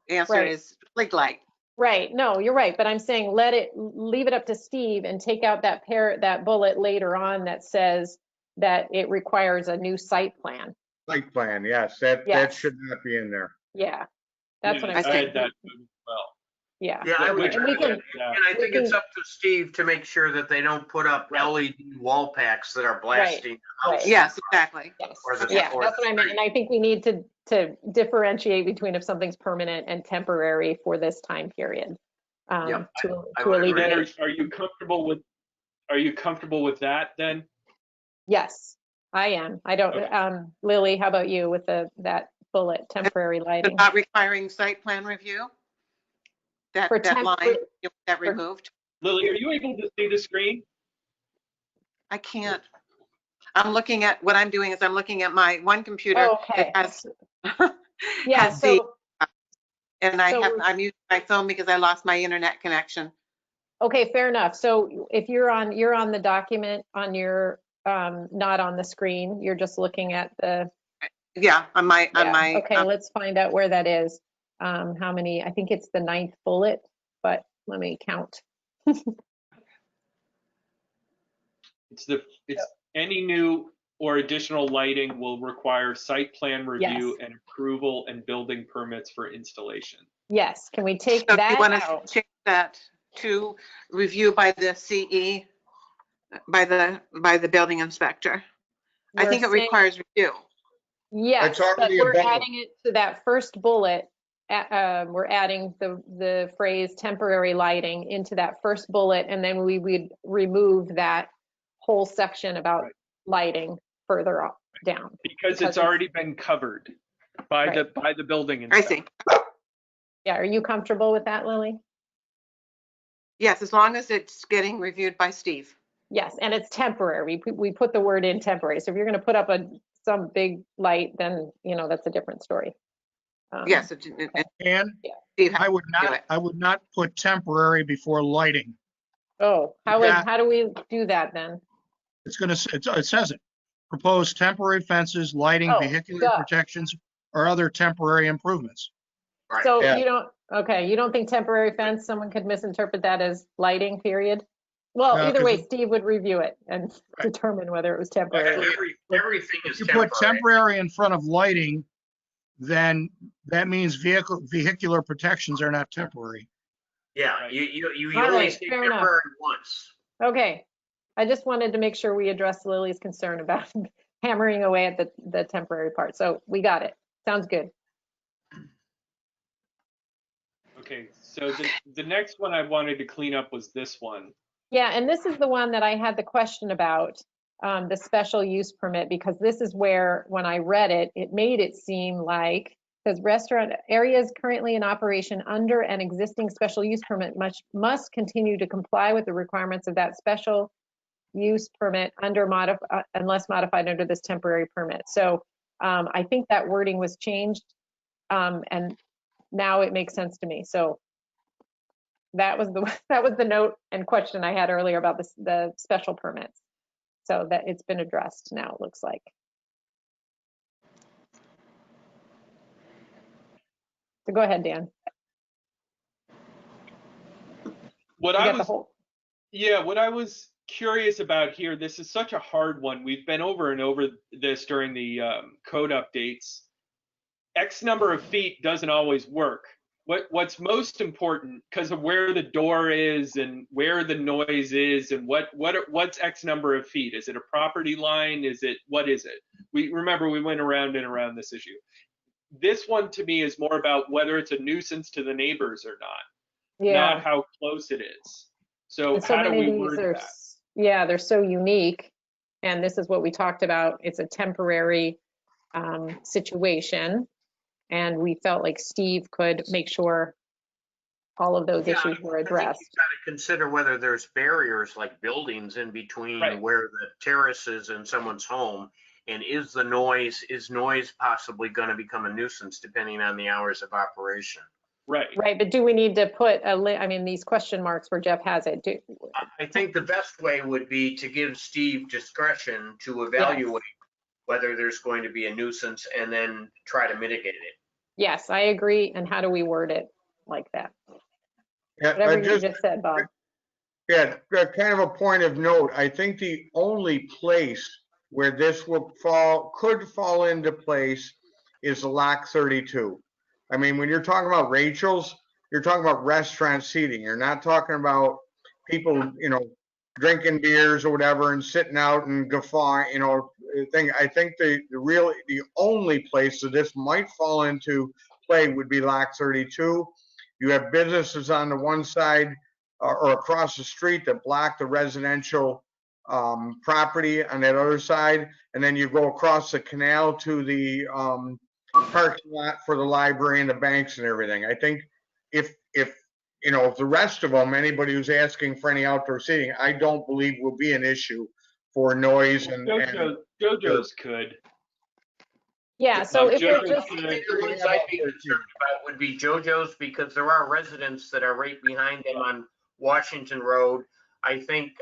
answer Right. is flick light? Right. No, you're right. But I'm saying leave it up to Steve and take out that bullet later on that says that it requires a new site plan. Site plan, yes, that Yes. should not be in there. Yeah. That's what I'm I saying. had that as well. Yeah. Yeah, I would, And we can, and I think it's up to Steve to make sure that they don't put up LED wall packs that are blasting the house. Yes, exactly. yes. Or the- Yeah, or that's the what I meant. street. And I think we need to differentiate between if something's permanent and temporary for this time period. Yep, To I would agree. Then alleviate. are you comfortable with that then? Yes, I am. I don't, Okay. Lily, how about you with that bullet, temporary But lighting? not requiring site plan review? That For line, you want that for- removed? Lily, are you able to see the screen? I can't. I'm looking at, what I'm doing is I'm looking at my one computer. Okay. That has, Yeah, has the, so, and so- I'm using my phone because I lost my internet connection. okay, fair enough. So if you're on the document on your, not on the screen, you're just looking at the, Yeah, on my, yeah, okay, let's find out where that is. How many, I think it's the 9th bullet, but let me count. It's any new or additional lighting will require site plan review and approval and building permits for installation. Yes, can we take So do that you want to out? change that to review by the CE, by the building inspector? I think it We're saying- requires review. Yes, It's already but we're above. adding it to that first bullet. We're adding the phrase temporary lighting into that first bullet, and then we would remove that whole section about Right. lighting further down. Because it's already been covered by the building I inspector. see. Yeah, are you comfortable with that, Lily? Yes, as long as it's getting reviewed by Steve. Yes, and it's temporary. We put the word in temporary. So if you're going to put up some big light, then, that's a different story. Yes. And Steve, I would do not, it. I would not put temporary before lighting. Oh, Yeah. how do we do that then? It's gonna, it says it. Proposed temporary fences, lighting, Oh, vehicular duh. protections, or other temporary improvements. Right. So Yeah. you don't think temporary fence, someone could misinterpret that as lighting, period? Well, No, either 'cause way, Steve would review it and Right. determine whether it was temporary. Everything is If you put temporary. temporary in front of lighting, then that means vehicular protections are not temporary. Yeah, you All only right, say fair enough. temporary once. Okay, I just wanted to make sure we addressed Lily's concern about hammering away at the temporary part. So we got it. Sounds good. Okay, so the next one I wanted to clean up was this one. Yeah, and this is the one that I had the question about, the special use permit, because this is where, when I read it, it made it seem like, says restaurant areas currently in operation under an existing special use permit must continue to comply with the requirements of that special use permit unless modified under this temporary permit. So I think that wording was changed, and now it makes sense to me. So that was the note and question I had earlier about the special permits. So that it's been addressed now, it looks like. So go ahead, Dan. What You I got the was, whole, yeah, what I was curious about here, this is such a hard one. We've been over and over this during the code updates. X number of feet doesn't always work. What's most important, because of where the door is and where the noise is, and what's X number of feet? Is it a property line? What is it? We remember we went around and around this issue. This one to me is more about whether it's a nuisance to the neighbors or not, yeah. not how close it is. So And so how do many we of these word are, that? yeah, they're so unique. And this is what we talked about. It's a temporary situation. And we felt like Steve could make sure all of those issues were I think addressed. you've got to consider whether there's barriers like buildings in between Right. where the terrace is in someone's home. And is noise possibly going to become a nuisance depending on the hours of operation? Right. Right, but do we need to put I mean, these question marks where Jeff has it. I think the best way would be to give Steve discretion to evaluate whether there's going to be a nuisance and then try to mitigate it. Yes, I agree. And how do we word it like that? Yeah, Whatever you just said, Bob. Yeah, kind of a point of note. I think the only place where this could fall into place is Lock 32. I mean, when you're talking about Rachel's, you're talking about restaurant seating. You're not talking about people, drinking beers or whatever and sitting out and guffawing, I think the only place that this might fall into play would be Lock 32. You have businesses on the one side or across the street that block the residential property on that other side, and then you go across the canal to the parking lot for the library and the banks and everything. I think if the rest of them, anybody who's asking for any outdoor seating, I don't believe will be an issue for noise and JoJo's could. Yeah, so if we're JoJo's just, could. The ones I'd be concerned about would be JoJo's, because there are residents that are right behind them on Washington Road. I think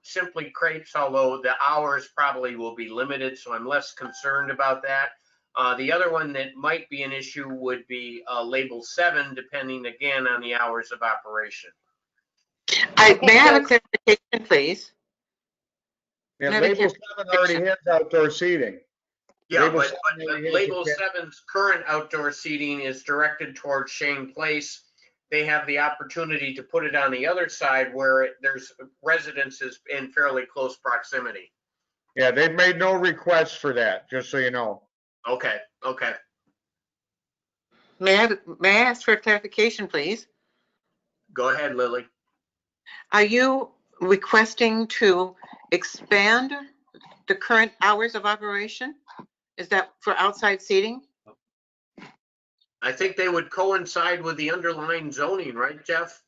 Simply Crepes, although the hours probably will be limited, so I'm less concerned about that. The other one that might be an issue would be Label 7, depending again on the hours of operation. May I have a clarification, please? Yeah, Label 7 already has outdoor seating. Yeah, Label but 7 already has Label it. 7's current outdoor seating is directed towards Shane Place. They have the opportunity to put it on the other side where there's residences in fairly close proximity. Yeah, they've made no requests for that, just so you know. Okay. May I ask for a clarification, please? Go ahead, Lily. Are you requesting to expand the current hours of operation? Is that for outside seating? I think they would coincide with the underlying zoning, right, Jeff?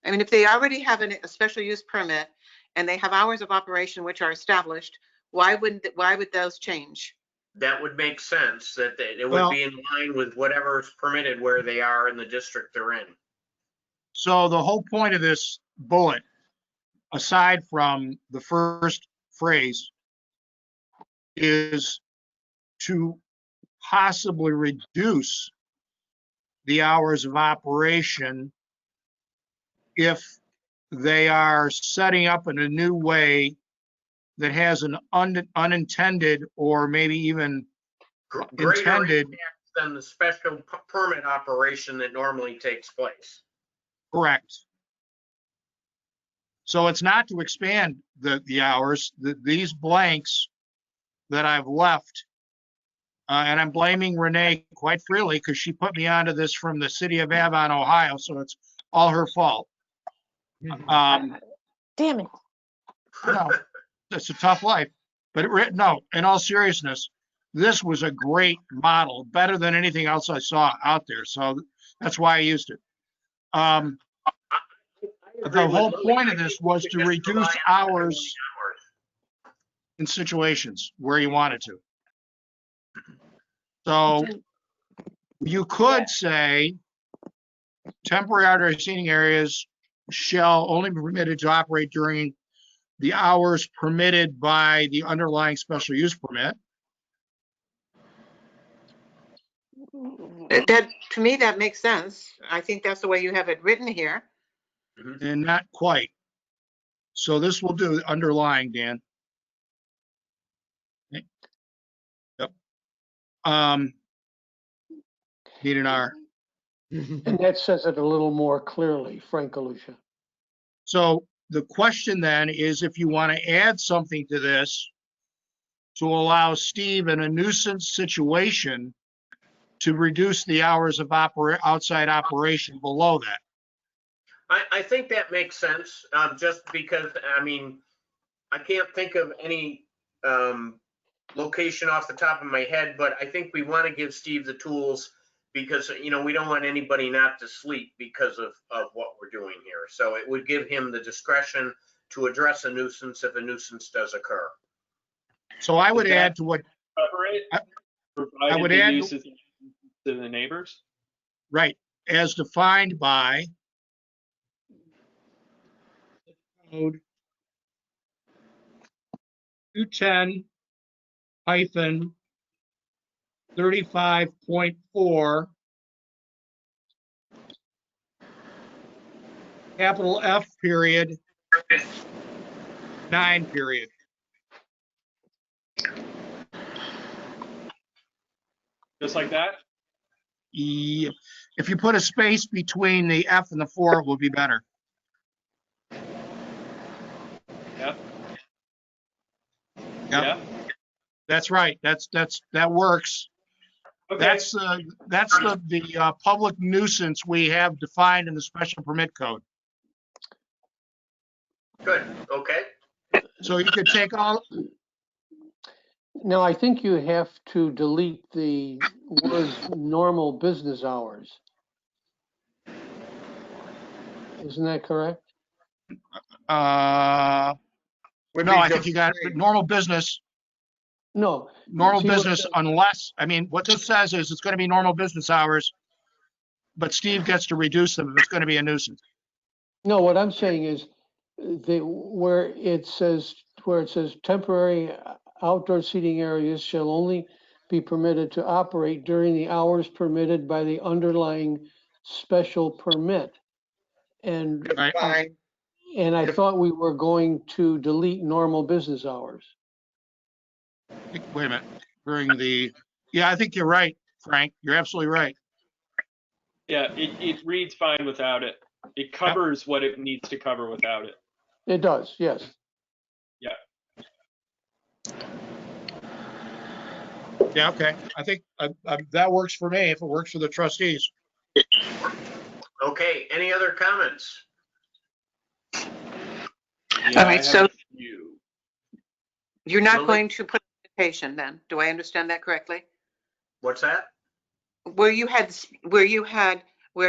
I mean, if they already have a special use permit and they have hours of operation which are established, why would those change? That would make sense, that it would be in line with whatever's permitted where they are in the district they're in. So the whole point of this bullet, aside from the first phrase, is to possibly reduce the hours of operation if they are setting up in a new way that has an unintended or maybe even Greater intended. impact than the special permit operation that normally takes place. Correct. So it's not to expand the hours. These blanks that I've left And I'm blaming Renee quite freely because she put me onto this from the city of Avon, Ohio, so it's all her fault. Damn it. No, it's a tough life. But no, in all seriousness, this was a great model, better than anything else I saw out there. So that's why I used it. The whole point of this was to reduce hours in situations where you wanted to. So you could say temporary outdoor seating areas shall only be permitted to operate during the hours permitted by the underlying special use permit. That, to me, that makes sense. I think that's the way you have it written here. And not quite. So this will do underlying, Dan. Yep. Need an R. And that says it a little more clearly, Frank Galusha. So the question then is if you want to add something to this to allow Steve in a nuisance situation to reduce the hours of outside operation below that. I think that makes sense, just because, I mean, I can't think of any location off the top of my head, but I think we want to give Steve the tools because, you know, we don't want anybody not to sleep because of what we're doing here. So it would give him the discretion to address a nuisance if a nuisance does occur. So I would add to what I would the add uses to the neighbors. Right, as defined by code 210-35.4 capital F period 9 period. Just like that? If you put a space between the F and the 4, it will be better. Yep. Yep. That's right. That works. Okay. That's the public nuisance we have defined in the special permit code. Good, okay. So you could take all. Now, I think you have to delete the words normal business hours. Isn't that correct? No, I think you got normal business. No. Normal See, business unless, I mean, what this says is it's going to be normal business hours, but Steve gets to reduce them if it's going to be a nuisance. No, what I'm saying is where it says temporary outdoor seating areas shall only be permitted to operate during the hours permitted by the underlying special permit. And Fine. and I thought we were going to delete normal business hours. Wait a minute. Yeah, I think you're right, Frank. You're absolutely right. Yeah, it reads fine without it. It covers what it needs to cover without it. It does, yes. Yeah. Yeah, okay. I think that works for me if it works for the trustees. Okay, any other comments? Yeah, All right, so you. you're not Lily? going to put a limitation then? Do I understand that correctly? What's that? Where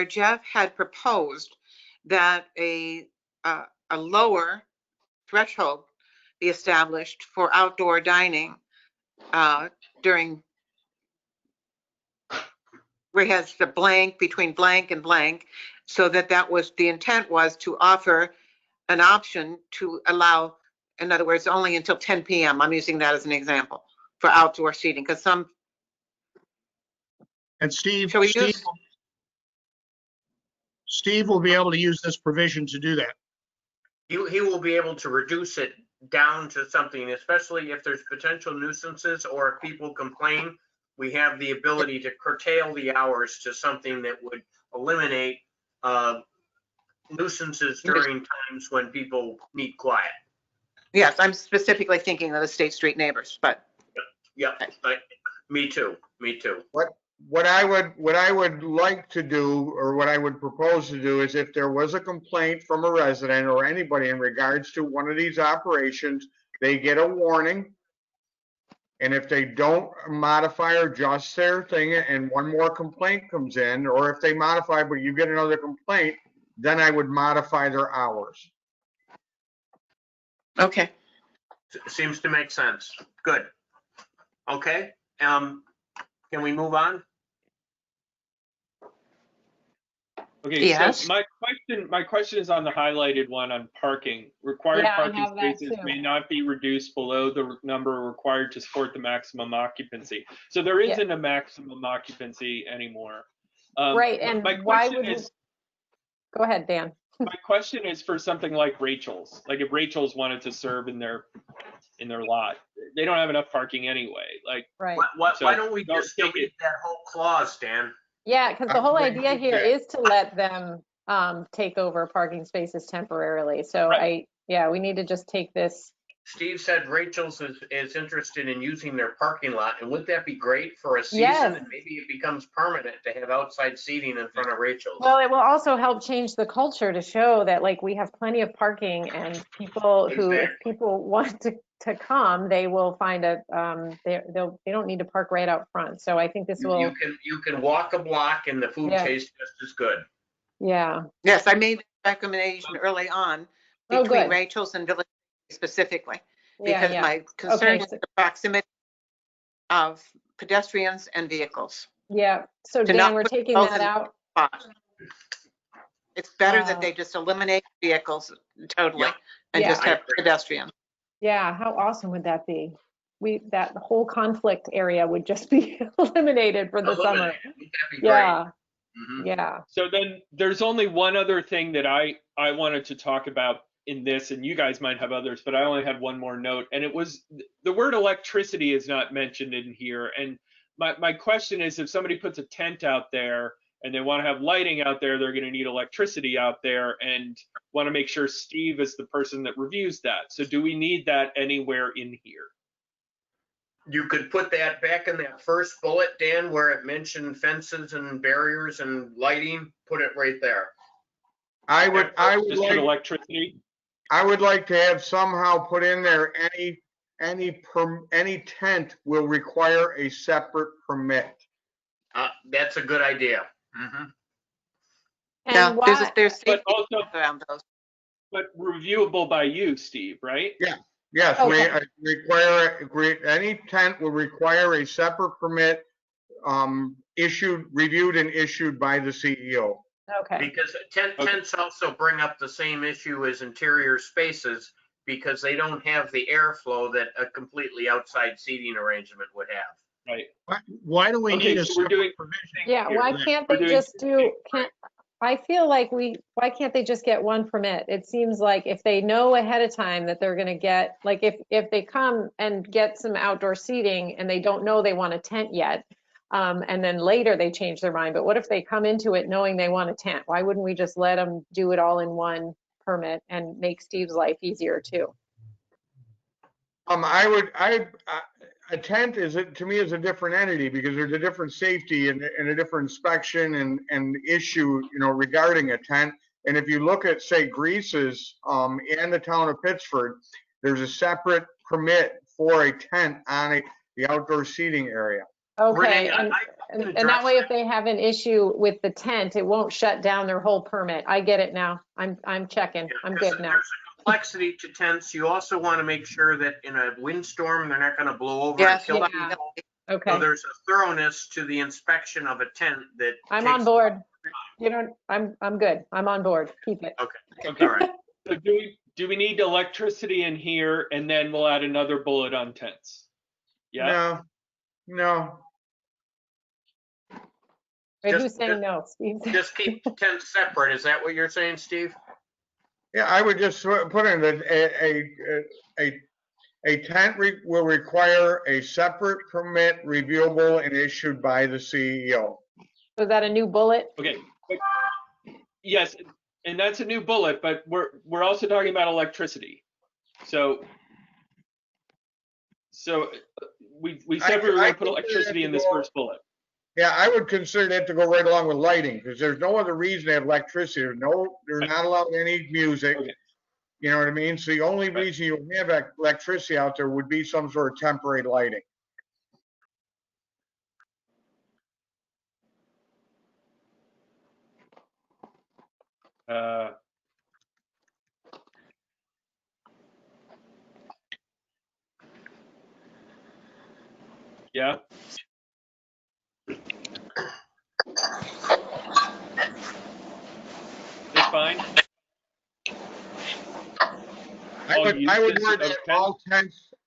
Jeff had proposed that a lower threshold be established for outdoor dining during, where he has the blank between blank and blank, so that was, the intent was to offer an option to allow, in other words, only until 10 p.m. I'm using that as an example for outdoor seating, because some. And Steve Shall we Steve will be able to use this provision to do that. He will be able to reduce it down to something, especially if there's potential nuisances or if people complain. We have the ability to curtail the hours to something that would eliminate nuisances during times when people need quiet. Yes, I'm specifically thinking of the State Street neighbors, but. Yeah, Me too. What I would like to do, or what I would propose to do, is if there was a complaint from a resident or anybody in regards to one of these operations, they get a warning. And if they don't modify or adjust their thing and one more complaint comes in, or if they modify but you get another complaint, then I would modify their hours. Okay. Seems to make sense. Good. Okay, can we move on? Okay, Yes. so my question is on the highlighted one on parking. Required Yeah, I parking have that spaces too. may not be reduced below the number required to support the maximum occupancy. So there Yeah. isn't a maximum occupancy anymore. Right, and my why question would, is, go ahead, Dan. my question is for something like Rachel's. Like if Rachel's wanted to serve in their lot, they don't have enough parking anyway. Like, Right. Why don't we don't just take delete that whole clause, Dan? Yeah, because the I whole think idea here that- is to let them take over parking spaces temporarily. So Right. we need to just take this. Steve said Rachel's is interested in using their parking lot, and wouldn't that be great for a season? Yes. And maybe it becomes permanent to have outside seating in front of Rachel's. Well, it will also help change the culture to show that like we have plenty of parking and people who, if Exactly. people want to come, they will find a, they don't need to park right out front. So I think this will, You can walk a block and the food Yeah. tastes just as good. yeah. Yes, I made that recommendation early on Oh, between good. Rachel's and Village specifically, Yeah, because yeah. my concern Okay, is so- the proximity of pedestrians and vehicles. Yeah. So To Dan, not we're put taking both that in out. spot. It's better that they just eliminate vehicles totally Yep. and Yeah. just I have agree. pedestrians. Yeah, how awesome would that be? That whole conflict area would just be eliminated for the summer. Eliminate it. Wouldn't that be great? Yeah, Mhm. yeah. so then there's only one other thing that I wanted to talk about in this, and you guys might have others, but I only had one more note, and it was the word electricity is not mentioned in here. And my question is, if somebody puts a tent out there and they want to have lighting out there, they're going to need electricity out there, and want to make sure Steve is the person that reviews that. So do we need that anywhere in here? You could put that back in that first bullet, Dan, where it mentioned fences and barriers and lighting, put it right there. I would Just put like, electricity? I would like to have somehow put in there, any tent will require a separate permit. That's a good idea. Mhm. Yeah, And there's, why, there's But safety also, around those. but reviewable by you, Steve, right? Yes, Okay. any tent will require a separate permit, reviewed and issued by the CEO. okay, Because Okay. tents also bring up the same issue as interior spaces because they don't have the airflow that a completely outside seating arrangement would have. Right. Why do we Okay, need a so we're doing- separate provision? yeah, here why then? can't We're they doing- just I feel like why can't they just get one permit? It seems like if they know ahead of time that they're gonna get, like if they come and get some outdoor seating and they don't know they want a tent yet, and then later they change their mind, but what if they come into it knowing they want a tent? Why wouldn't we just let them do it all in one permit and make Steve's life easier too? A tent to me is a different entity because there's a different safety and a different inspection and issue, regarding a tent. And if you look at, say, Grease's, and the town of Pittsford, there's a separate permit for a tent on the outdoor seating area. Okay, Renee, and can that address way, if they have an issue with the tent, it won't shut down their whole permit. I get it now. I'm checking. I'm Because good now. There's a complexity to tents. You also want to make sure that in a windstorm, they're not going to blow over and Yes, kill yeah. people. Okay, So there's a thoroughness to the inspection of a tent that. I'm on takes- board. I'm good. I'm on board. Keep it. Okay. All right. So do we need electricity in here, and then we'll add another bullet on tents? Yeah. No. Wait, Just- who's saying no? Steve? Just keep tents separate. Is that what you're saying, Steve? Yeah, I would just put in that a tent will require a separate permit reviewable and issued by the CEO. Was that a new bullet? Okay. But- yes, and that's a new bullet, but we're also talking about electricity. So we said we were I going to put consider electricity that in to this go- first bullet. Yeah, I would consider that to go right along with lighting, because there's no other reason to have electricity. They're not allowed any music. Okay. You know what I mean? So the only reason you have electricity out there would be some sort of temporary lighting. Yeah. It's fine. I would word that Okay.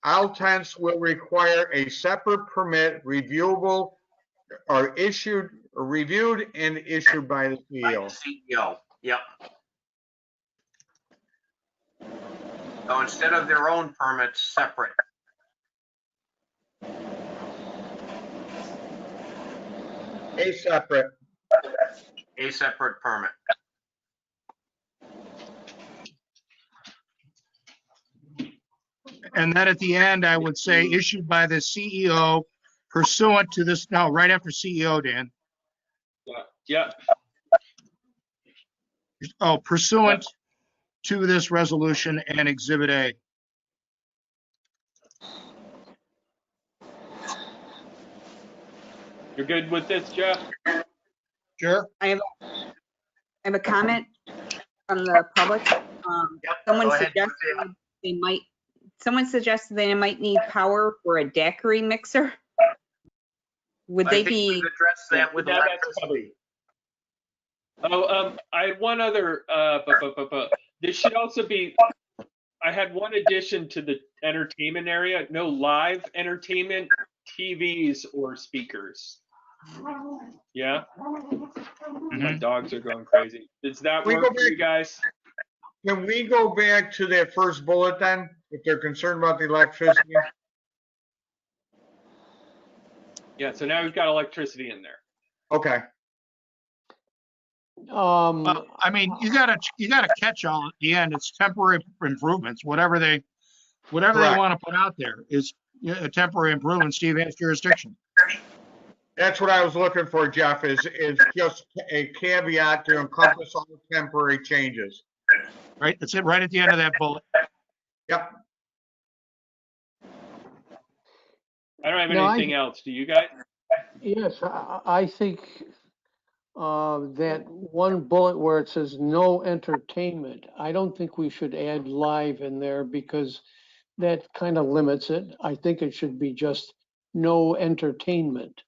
all tents will require a separate permit reviewable or reviewed and issued by the By CEO. the CEO, yep. So instead of their own permits, separate. A separate. A separate permit. And then at the end, I would say issued by the CEO pursuant to this, no, right after CEO, Dan. Yeah. Oh, pursuant to this resolution and Exhibit A. You're good with this, Jeff? Sure. I have a comment from the public. Yep, Someone go ahead. suggested they might need power for a daiquiri mixer. Would I they think be, we've addressed that with That's electricity. Oh, I had one other, this should also be, I had one addition to the entertainment area, no live entertainment, TVs or speakers. Yeah? My dogs are going crazy. Does that We work go for you back- guys? Can we go back to that first bullet then, if they're concerned about the electricity? Yeah, so now we've got electricity in there. Okay. I mean, you gotta catch all at the end. It's temporary improvements, whatever they Correct. want to put out there is a temporary improvement. Steve has jurisdiction. That's what I was looking for, Jeff, is just a caveat to encompass all the temporary changes. Right? That's it, right at the end of that bullet. Yep. I don't have No, anything else. Do you guys? Yes, I think that one bullet where it says no entertainment, I don't think we should add live in there because that kind of limits it. I think it should be just no entertainment.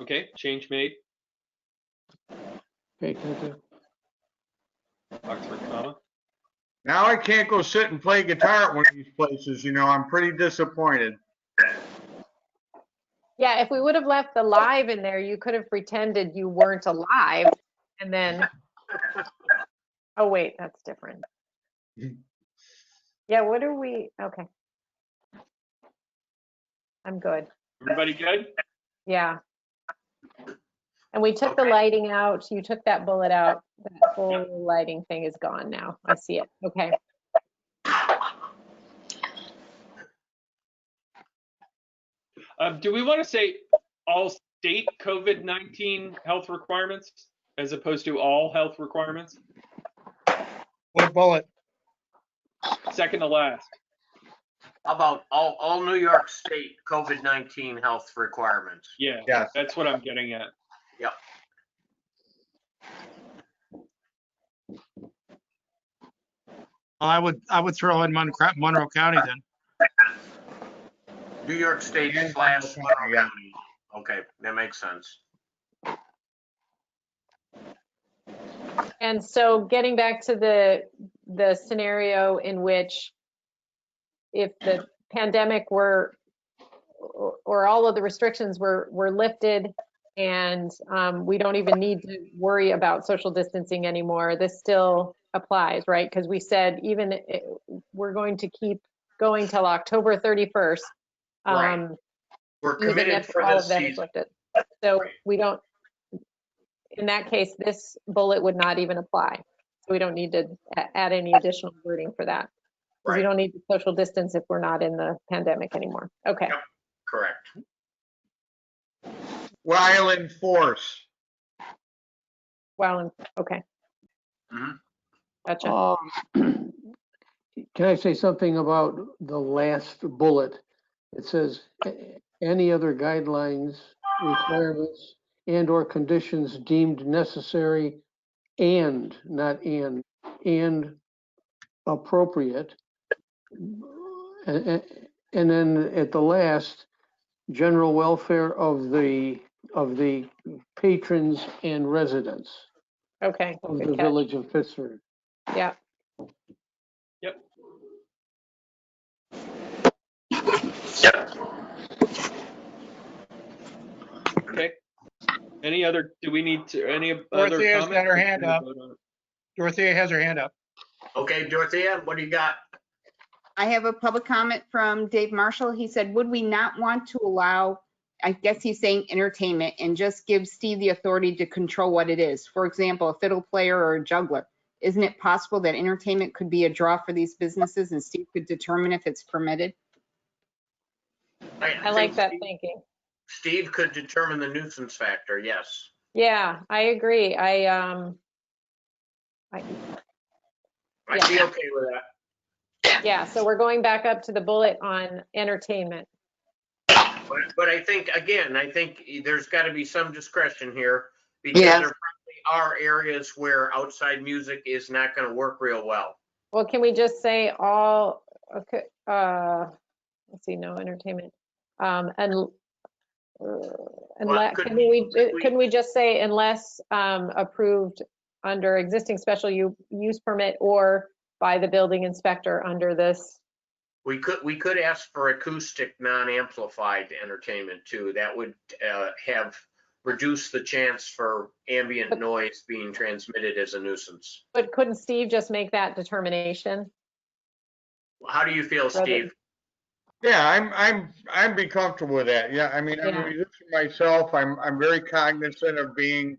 Okay, change made. Okay, thank you. Oxford comma. Now I can't go sit and play guitar at one of these places, I'm pretty disappointed. Yeah, if we would have left the live in there, you could have pretended you weren't alive and then, oh wait, that's different. Yeah, what are we, okay. I'm good. Everybody good? Yeah. And we took the Okay. lighting out. You took that bullet out. That whole lighting thing is gone now. I see it. Okay. Do we want to say all state COVID-19 health requirements as opposed to all health requirements? What bullet? Second to last. How about all New York State COVID-19 health requirements? Yeah, Yes. that's what I'm getting at. Yep. I would throw in Monroe County then. New York State And / Monroe County, Monroe yeah. County. Okay, that makes sense. And so getting back to the scenario in which if the pandemic were, or all of the restrictions were lifted and we don't even need to worry about social distancing anymore, this still applies, right? Because we said we're going to keep going till October 31st. Right. We're Even committed if for all this of that is season. lifted. So Right. we don't, in that case, this bullet would not even apply. We don't need to add any additional wording for that. Because we Right. don't need the social distance if we're not in the pandemic anymore. Okay. Yep. Correct. While in force. Well, okay. Mhm. Gotcha. Can I say something about the last bullet? It says, any other guidelines, requirements, and/or conditions deemed necessary and, not and appropriate. And then at the last, general welfare of the patrons and residents Okay. of Good the catch. village of Pittsford. Yeah. Yep. Okay. Any other, do we need to, any other Dorothea's comments? got her or hand can we up. vote on it? Dorothea has her hand up. Okay, Dorothea, what do you got? I have a public comment from Dave Marshall. He said, would we not want to allow, I guess he's saying entertainment, and just give Steve the authority to control what it is? For example, a fiddle player or a juggler. Isn't it possible that entertainment could be a draw for these businesses and Steve could determine if it's permitted? I like that thinking. Steve could determine the nuisance factor, yes. Yeah, I agree. I'd Yeah. be okay with that. Yeah, so we're going back up to the bullet on entertainment. But I think, again, I think there's got to be some discretion here because Yes. there probably are areas where outside music is not going to work real well. Well, can we just say all, okay, let's see, no entertainment. And unless, couldn't we just say unless approved under existing special use permit or by the building inspector under this? We could ask for acoustic non-amplified entertainment too. That would have reduced the chance for ambient noise being transmitted as a nuisance. But couldn't Steve just make that determination? How do you feel, Steve? Yeah, I'd be comfortable with that. Yeah, I mean, I'm Yeah. a musician myself. I'm very cognizant of being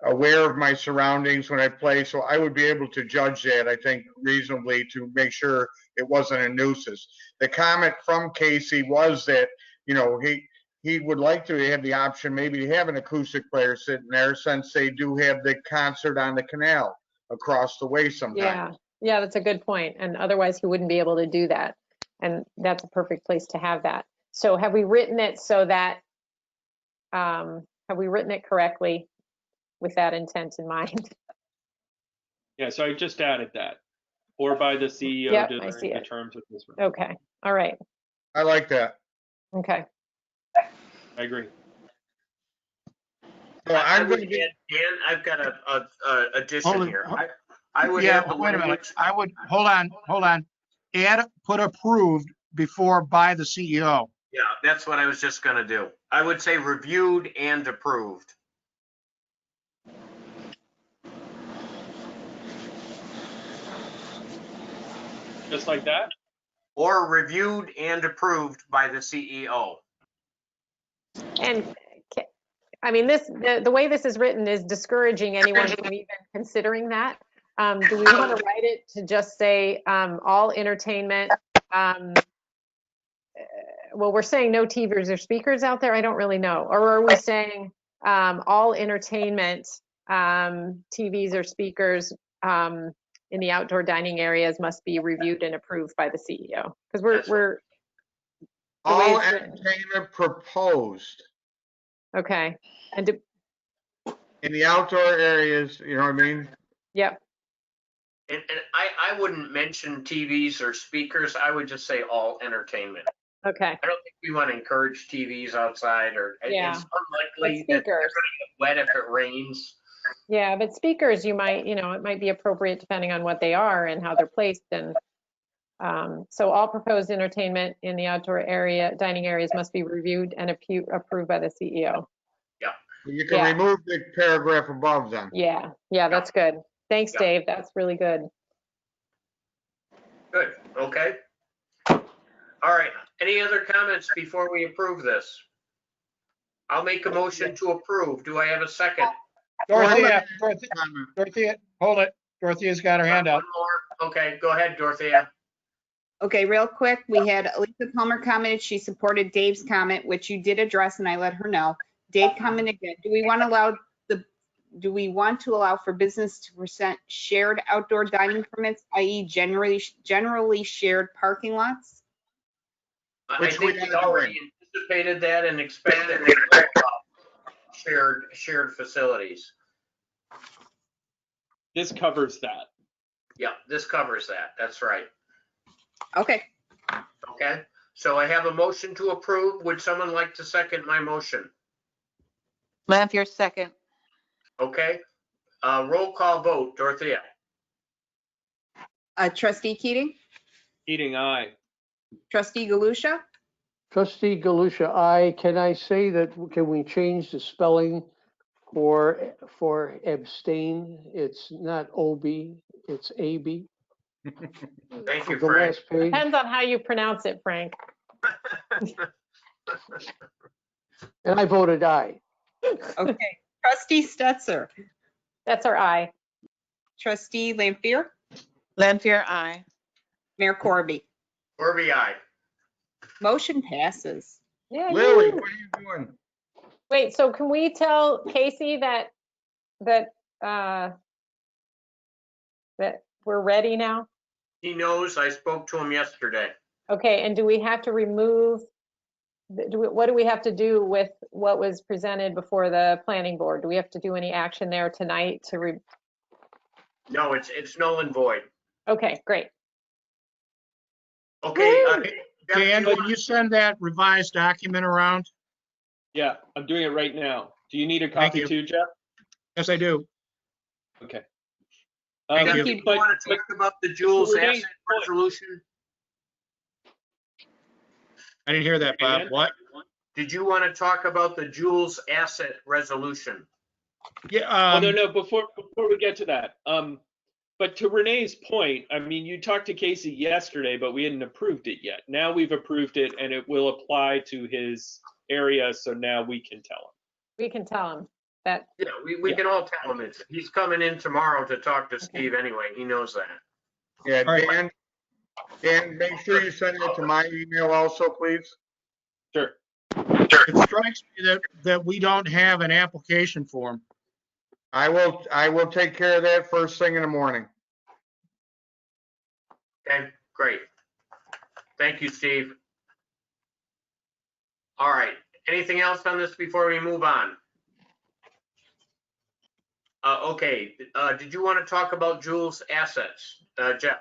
aware of my surroundings when I play, so I would be able to judge that, I think, reasonably to make sure it wasn't a nuisance. The comment from Casey was that, you know, he would like to have the option maybe to have an acoustic player sitting there since they do have the concert on the canal across the way sometimes. Yeah, that's a good point. And otherwise he wouldn't be able to do that. And that's a perfect place to have that. So have we written it so that, have we written it correctly with that intent in mind? Yeah, so I just added that. Or by the CEO Yep, I during see the it. terms of this. Okay, all right, I like that. okay. I agree. So I I'm would going to add, Dan, I've got a addition Hold it. here. I would Yeah, add the wait a minute. language. I would, hold on. Put approved before by the CEO. Yeah, that's what I was just gonna do. I would say reviewed and approved. Just like that? Or reviewed and approved by the CEO. And I mean, the way this is written is discouraging anyone from even considering that. Do we want to write it to just say all entertainment? Well, we're saying no TVs or speakers out there. I don't really know. Or are we saying all entertainment TVs or speakers in the outdoor dining areas must be reviewed and approved by the CEO? Because we're the way all it's written. entertainment proposed Okay. And in the outdoor areas, you know what I mean? yep. And I wouldn't mention TVs or speakers. I would just say all entertainment. Okay. I don't think we want to encourage TVs outside or Yeah. it's unlikely that they're going to get wet if it rains. Yeah, but speakers, you might, it might be appropriate depending on what they are and how they're placed. And so all proposed entertainment in the outdoor dining areas must be reviewed and approved by the CEO. Yeah. You can remove the paragraph above then. Yeah, that's good. Thanks, Dave. That's really good. Good, okay. All right, any other comments before we approve this? I'll make a motion to approve. Do I have a second? Dorothea, Comment. Dorothea, hold it. Dorothea's got her hand One up. more. Okay, go ahead, Dorothea. Okay, real quick, we had Elisa Palmer commented, she supported Dave's comment, which you did address, and I let her know. Dave commented again, do we want to allow for business to present shared outdoor dining permits, i.e. generally shared parking lots? I Which we think we are already anticipated that and expected shared facilities. This covers that. Yeah, this covers that. That's right. Okay, Okay, so I have a motion to approve. Would someone like to second my motion? Lampier, second. Okay, roll call vote. Dorothea? trustee Keating, Eating eye. trustee Galusha, Trustee Galusha, can I say that, can we change the spelling for abstain? It's not OB, it's AB. Thank you, The Frank. last page. Depends on how you pronounce it, Frank. And I voted aye. okay, trustee Stetser, That's our I. trustee Lampier, Lampier, aye. Mayor Corby. Corby, aye. Motion passes. Yeah. Lily, you- what are you doing? Wait, so can we tell Casey that we're ready now? He knows. I spoke to him yesterday. Okay, and do we have to remove, what do we have to do with what was presented before the planning board? Do we have to do any action there tonight to No, it's null and void. okay, great. Okay. Woo! Jeff, Dan, do you can you send that revised document around? Yeah, I'm doing it right now. Do you need a Thank copy you. too, Jeff? Yes, I do. Okay. Thank Jeff, you. do you want to talk about the Jules Renee, asset resolution? I didn't hear that, Bob. Dan? What? Did you want to talk about the Jules asset resolution? Yeah, No, before we get to that, but to Renee's point, I mean, you talked to Casey yesterday, but we hadn't approved it yet. Now we've approved it and it will apply to his area, so now we can tell him. We can tell him that, Yeah, we Yeah. can all tell him it's, he's coming in tomorrow to talk to Steve anyway. He knows that. Yeah, All right. Dan, make sure you send it to my email also, please. Sure. it strikes me that we don't have an application form. I will take care of that first thing in the morning. Okay, great. Thank you, Steve. All right, anything else on this before we move on? Okay, did you want to talk about Jules assets, Jeff?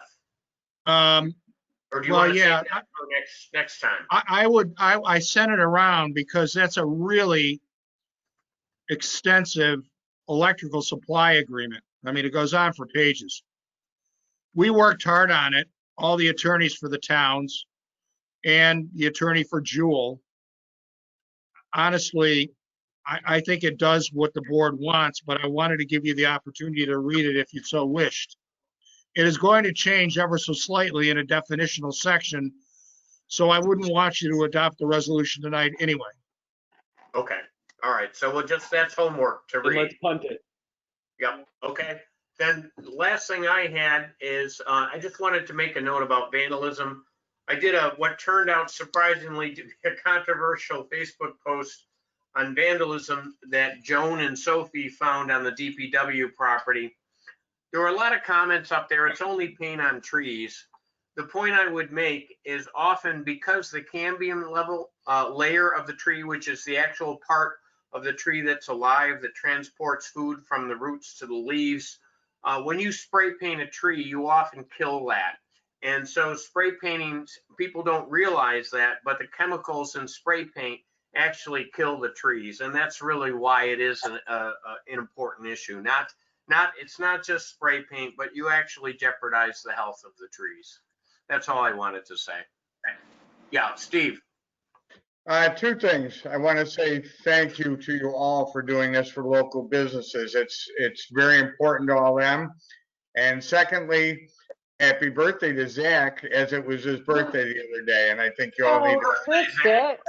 Or do you Well, want to save yeah, that for next time? I sent it around because that's a really extensive electrical supply agreement. I mean, it goes on for pages. We worked hard on it, all the attorneys for the towns and the attorney for Jewel. Honestly, I think it does what the board wants, but I wanted to give you the opportunity to read it if you so wished. It is going to change ever so slightly in a definitional section, so I wouldn't want you to adopt the resolution tonight anyway. Okay, all right, so we'll just, that's homework to Then read. let's punt it. Yep, okay. Then last thing I had is, I just wanted to make a note about vandalism. I did what turned out surprisingly to be a controversial Facebook post on vandalism that Joan and Sophie found on the DPW property. There were a lot of comments up there. It's only paint on trees. The point I would make is often because the cambium level layer of the tree, which is the actual part of the tree that's alive, that transports food from the roots to the leaves, when you spray paint a tree, you often kill that. And so spray painting, people don't realize that, but the chemicals in spray paint actually kill the trees. And that's really why it is an important issue. It's not just spray paint, but you actually jeopardize the health of the trees. That's all I wanted to say. Yeah, Steve. Two things. I want to say thank you to you all for doing this for local businesses. It's very important to all them. And secondly, happy birthday to Zach, as it was his birthday the other day. And I think you all need to. switched it.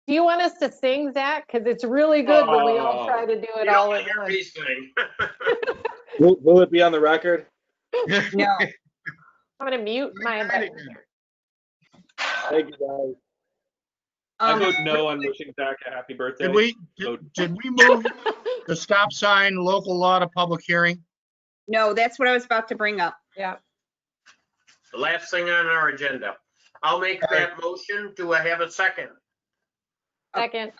Do you want us to sing, Zach? Because it's really good when we all Oh, try to do it You all don't at hear once. me sing. Will it be on the record? No. I'm going to mute my button. Thank you, guys. I vote no on wishing Zach a happy birthday. Did we move the stop sign local law to public hearing? No, that's what I was about to bring up. Yeah. The last thing on our agenda. I'll make that motion. Do I have a second? Second.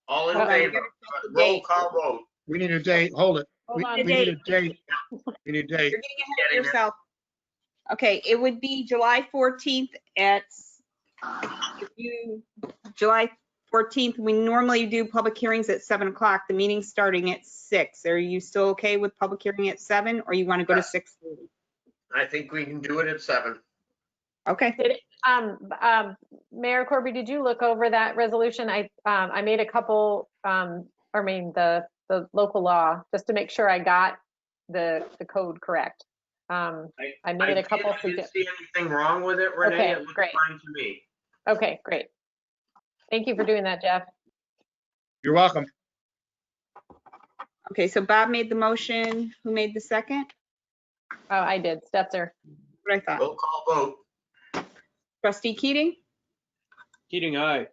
All in Hold on, we favor? gotta set the Roll date. call vote. We need a date. Hold it. Hold We on. we need a date. We need a date. You're getting ahead of yourself. Okay, it would be July 14th at, July 14th, we normally do public hearings at 7 o'clock, the meeting's starting at 6. Are you still okay with public hearing at 7, or you want to go to 6:30? I think we can do it at 7. Okay, Mayor Corby, did you look over that resolution? I made a couple, the local law, just to make sure I got the code correct. I made a couple. I didn't see anything wrong with it, Renee. Okay, It looked great. fine to me. Okay, great. Thank you for doing that, Jeff. You're welcome. okay, so Bob made the motion. Who made the second? Oh, I did, Stetser. What I thought. Roll call vote. Trustee Keating, Keating, aye.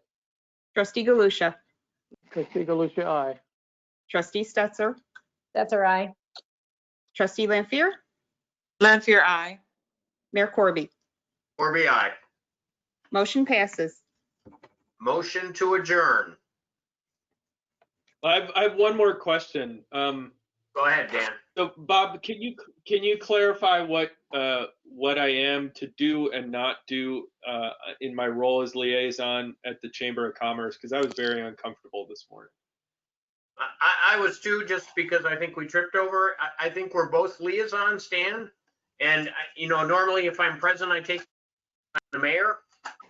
trustee Galusha, Trustee Galusha, aye. trustee Stetser, Stetser, aye. trustee Lampier, Lanfear, aye. Mayor Corby. Corby, aye. Motion passes. Motion to adjourn. I have one more question. Go ahead, Dan. So Bob, can you clarify what I am to do and not do in my role as liaison at the Chamber of Commerce? Because I was very uncomfortable this morning. I was too, just because I think we tripped over it. I think we're both liaisons, Stan. And, normally if I'm present, I take the mayor.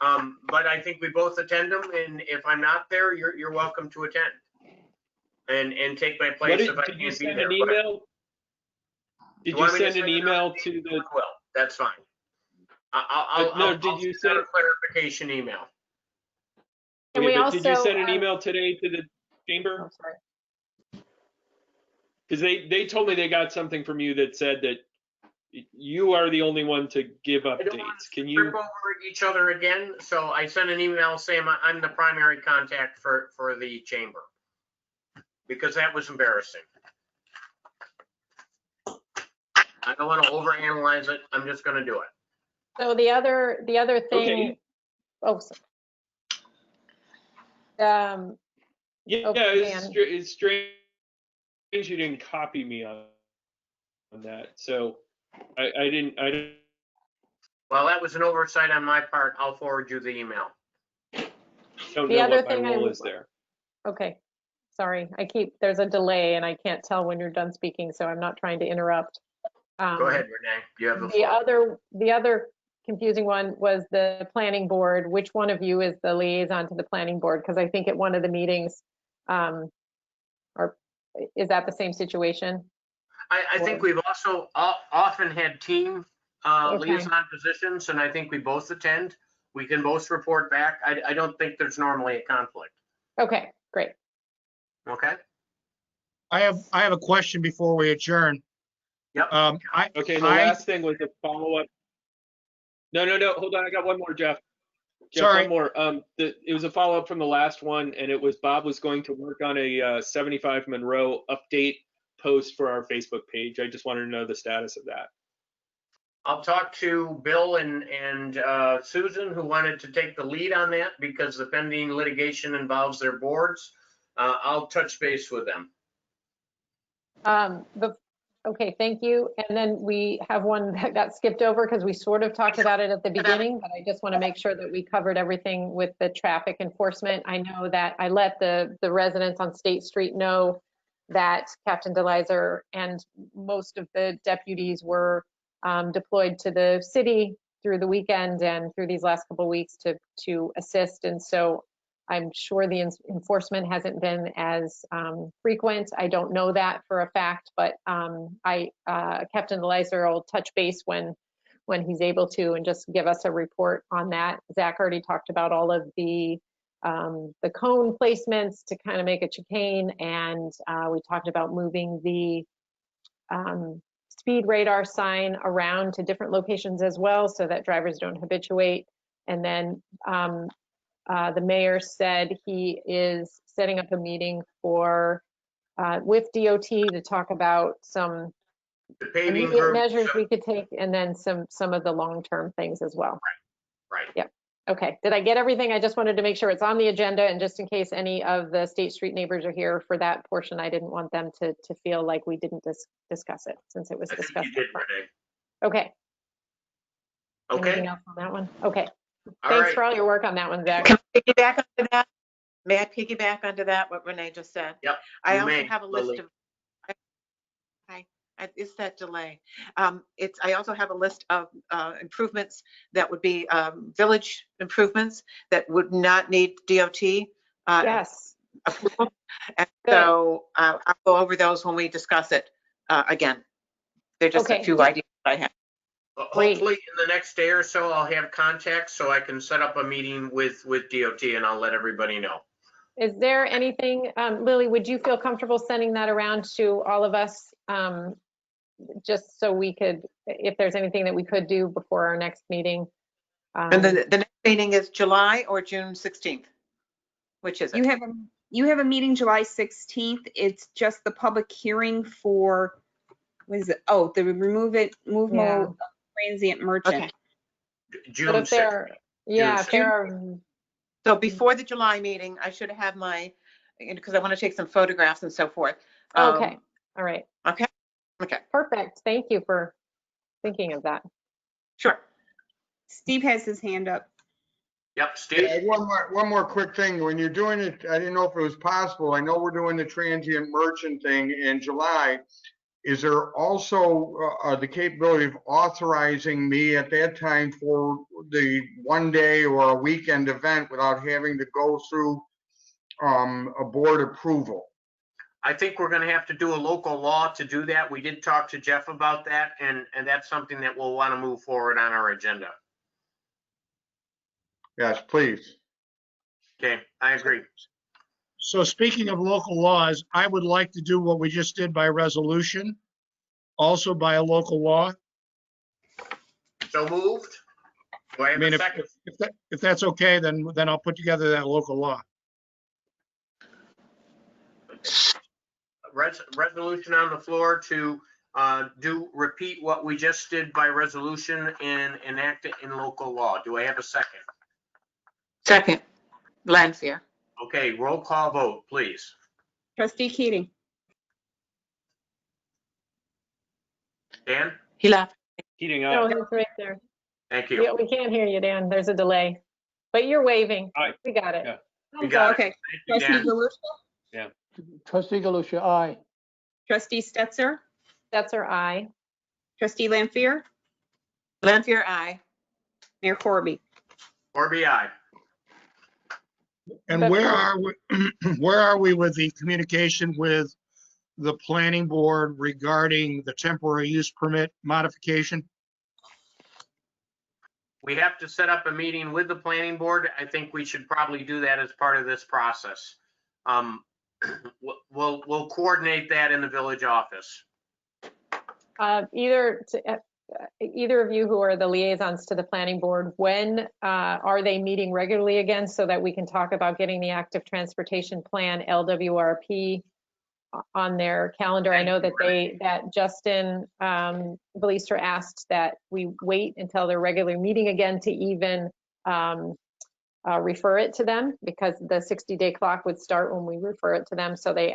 But I think we both attend them. And if I'm not there, you're welcome to attend. And take my place if I Did you can't be send there. an email? Did you want me to send an send it email out? to the? Well, that's fine. I'll No, did you send send? a clarification email? And Okay, we but did you also, send an email today to the chamber? I'm sorry. Because they told me they got something from you that said that you are the only one to give I don't want updates. to Can trip you? over each other again, so I sent an email saying I'm the primary contact for the chamber. Because that was embarrassing. I don't want to overanalyze it. I'm just going to do it. So the other thing. Okay. Oh, sorry. Yeah, Okay, it's strange you didn't copy me on that. So I didn't. Well, that was an oversight on my part. I'll forward you the email. Don't The know other what my thing role is there. Okay, sorry. There's a delay and I can't tell when you're done speaking, so I'm not trying to interrupt. Go ahead, Renee. You have the floor. The other confusing one was the planning board. Which one of you is the liaison to the planning board? Because I think at one of the meetings, is that the same situation? I think we've also often had team Okay. liaison positions, and I think we both attend. We can both report back. I don't think there's normally a conflict. Okay, great. Okay? I have a question before we adjourn. Yep. Okay, and the last thing was a follow-up. No, hold on. I got one more, Jeff. Sorry. One more. It was a follow-up from the last one, and it was Bob was going to work on a 75 Monroe update post for our Facebook page. I just wanted to know the status of that. I'll talk to Bill and Susan, who wanted to take the lead on that because the pending litigation involves their boards. I'll touch base with them. Okay, thank you. And then we have one that got skipped over because we sort of talked about it at the beginning, but I just want to make sure that we covered everything with the traffic enforcement. I know that I let the residents on State Street know that Captain DeLizer and most of the deputies were deployed to the city through the weekend and through these last couple of weeks to assist. And so I'm sure the enforcement hasn't been as frequent. I don't know that for a fact, but Captain DeLizer will touch base when he's able to and just give us a report on that. Zach already talked about all of the the cone placements to kind of make a chicane, and we talked about moving the speed radar sign around to different locations as well so that drivers don't habituate. And then the mayor said he is setting up a meeting for with DOT to talk about some The paving immediate group. measures we could take, and then some of the long-term things as well. Right. Yep. Okay. Did I get everything? I just wanted to make sure it's on the agenda, and just in case any of the State Street neighbors are here for that portion, I didn't want them to feel like we didn't discuss it, since it was I think discussed. you did, Renee. Okay. Okay. Anything else on that one? Okay. All Thanks right. for all your work on that one, Zach. Can I piggyback onto that? May I piggyback onto that, what Renee just said? Yep. I you also may, have a list Lily. of, it's that delay. I also have a list of improvements that would be village improvements that would not need DOT Yes. approval. And Good. so I'll go over those when we discuss it again. They're just Okay. a few ideas I have. Great. Hopefully in the next day or so, I'll have contacts so I can set up a meeting with DOT and I'll let everybody know. Is there anything, Lily, would you feel comfortable sending that around to all of us? Just so we could, if there's anything that we could do before our next meeting. And the next meeting is July or June 16th? Which is it? You have a meeting July 16th. It's just the public hearing for, what is it? Oh, the movable transient merchant. Okay. June But if 6th. there, yeah, if June there are, So before the July meeting, I should have my, because I want to take some photographs and so forth. okay, all right, Okay. Okay. perfect. Thank you for thinking of that. Sure. Steve has his hand up. Yep, Steve. Yeah, one more quick thing. When you're doing it, I didn't know if it was possible. I know we're doing the transient merchant thing in July. Is there also the capability of authorizing me at that time for the 1 day or a weekend event without having to go through a board approval? I think we're gonna have to do a local law to do that. We did talk to Jeff about that, and that's something that we'll want to move forward on our agenda. Yes, please. Okay, I agree. So speaking of local laws, I would like to do what we just did by resolution, also by a local law. So moved. Do I I have mean, a second? if that's okay, then I'll put together that local law. Resolution on the floor to repeat what we just did by resolution and enact it in local law. Do I have a second? Second, Lanfear. Okay, roll call vote, please. Trustee Keating, Dan? He left. Keating, No, aye. he's right there. Thank Yeah, you. we can't hear you, Dan. There's a delay, but you're waving. Aye. We got it. Yeah. We got it. okay. Thank you, Trustee Dan. Galusha, Trustee Galusha, aye. trustee Stetser, That's our eye. trustee Lampier, Lanfear, aye. Mayor Corby. Corby, aye. And But- where are we with the communication with the planning board regarding the temporary use permit modification? We have to set up a meeting with the planning board. I think we should probably do that as part of this process. We'll coordinate that in the village office. Either of you who are the liaisons to the planning board, when are they meeting regularly again so that we can talk about getting the active transportation plan, LWRP, on their calendar? I know that Justin Belister asked that we wait until their regular meeting again to even refer it to them, because the 60-day clock would start when we refer it to them. So he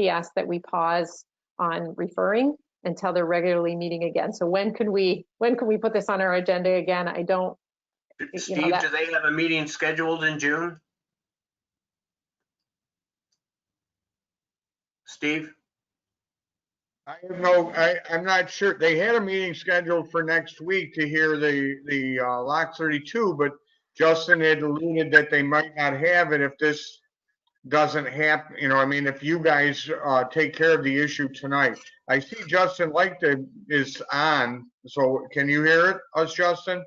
asked that we pause on referring until they're regularly meeting again. So when can we put this on our agenda again? I don't, Steve, do they have a meeting scheduled in June? Steve? I'm not sure. They had a meeting scheduled for next week to hear the Lock 32, but Justin had alluded that they might not have it if this doesn't happen. If you guys take care of the issue tonight. I see Justin is on, so can you hear us, Justin?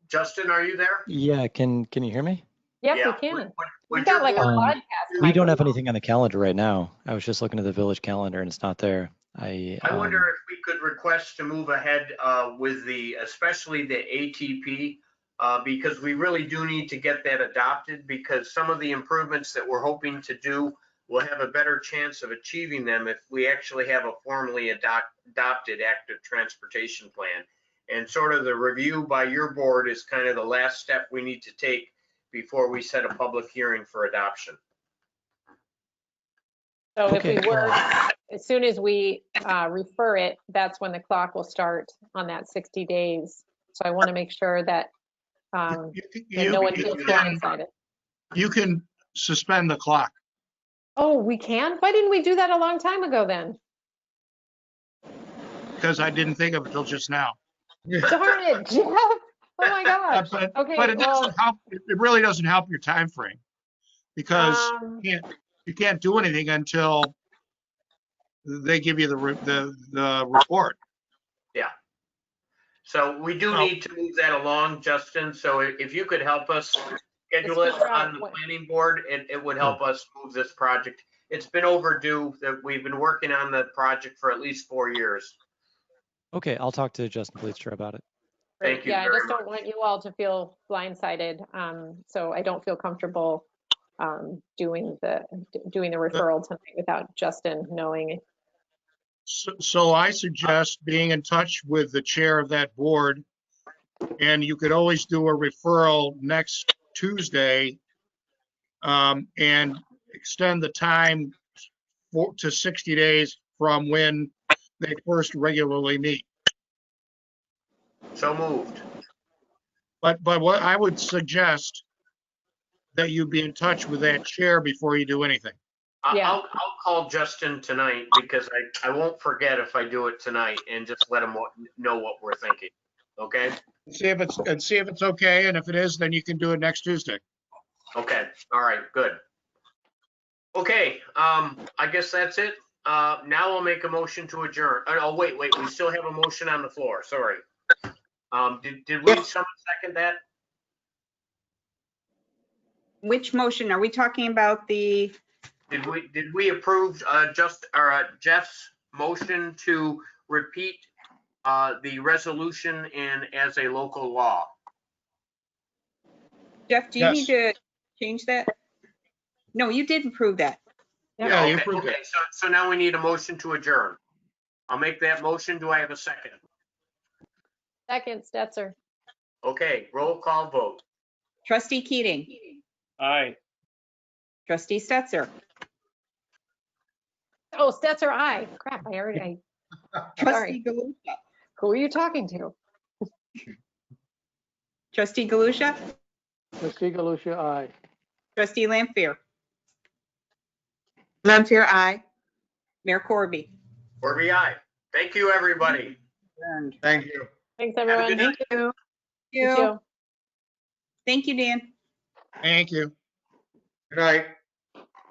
Justin, are you there? Yeah, can you hear me? Yes, Yeah. we can. Would We've your got like a board- podcast. We don't have microphone. anything on the calendar right now. I was just looking at the village calendar and it's not there. I wonder if we could request to move ahead with especially the ATP, because we really do need to get that adopted, because some of the improvements that we're hoping to do will have a better chance of achieving them if we actually have a formally adopted active transportation plan. And sort of the review by your board is kind of the last step we need to take before we set a public hearing for adoption. So if we Okay. were, as soon as we refer it, that's when the clock will start on that 60 days. So I want to make sure that that no one feels blindsided. You can suspend the clock. Oh, we can? Why didn't we do that a long time ago then? Because I didn't think of it till just now. Darn it, Jeff. Oh my gosh. But Okay, it well, doesn't help, it really doesn't help your time frame. Because um, you can't do anything until they give you the report. So we do need to move that along, Justin. So if you could help us schedule it Let's figure out on the what- planning board, it would help us move this project. It's been overdue, that we've been working on the project for at least 4 years. Okay, I'll talk to Justin Fleetstra about it. Thank you yeah, I very just don't want you all to feel blindsided. So I don't feel comfortable doing the referral tonight without Justin knowing. So I suggest being in touch with the chair of that board. And you could always do a referral next Tuesday and extend the time to 60 days from when they first regularly meet. So moved. But what I would suggest that you be in touch with that chair before you do anything. Yeah. I'll call Justin tonight, because I won't forget if I do it tonight, and just let him know what we're thinking. Okay? See if it's okay, and if it is, then you can do it next Tuesday. Okay, all right, good. Okay, I guess that's it. Now I'll make a motion to adjourn. Oh, wait, we still have a motion on the floor, sorry. Did we, someone second that? Which motion? Are we talking about the, Did we approve Jeff's motion to repeat the resolution as a local law? Jeff, do you need Yes. to change that? No, you did approve that. Yeah, you Okay, approved it. okay, so now we need a motion to adjourn. I'll make that motion. Do I have a second? Second, Stetzer. Okay, roll call vote. Trustee Keating, Aye. trustee Stetser, Oh, Stetzer, aye. Crap, sorry. trustee Galusha, Who are you talking to? trustee Galusha, Trustee Galusha, aye. trustee Lampier, Lampier, aye. Mayor Corby. Corby, aye. Thank you, everybody. Adjourned. Thank you. Thanks, Have a everyone. good night. Thank you. You too. Thank you, Dan. Thank you. Good night.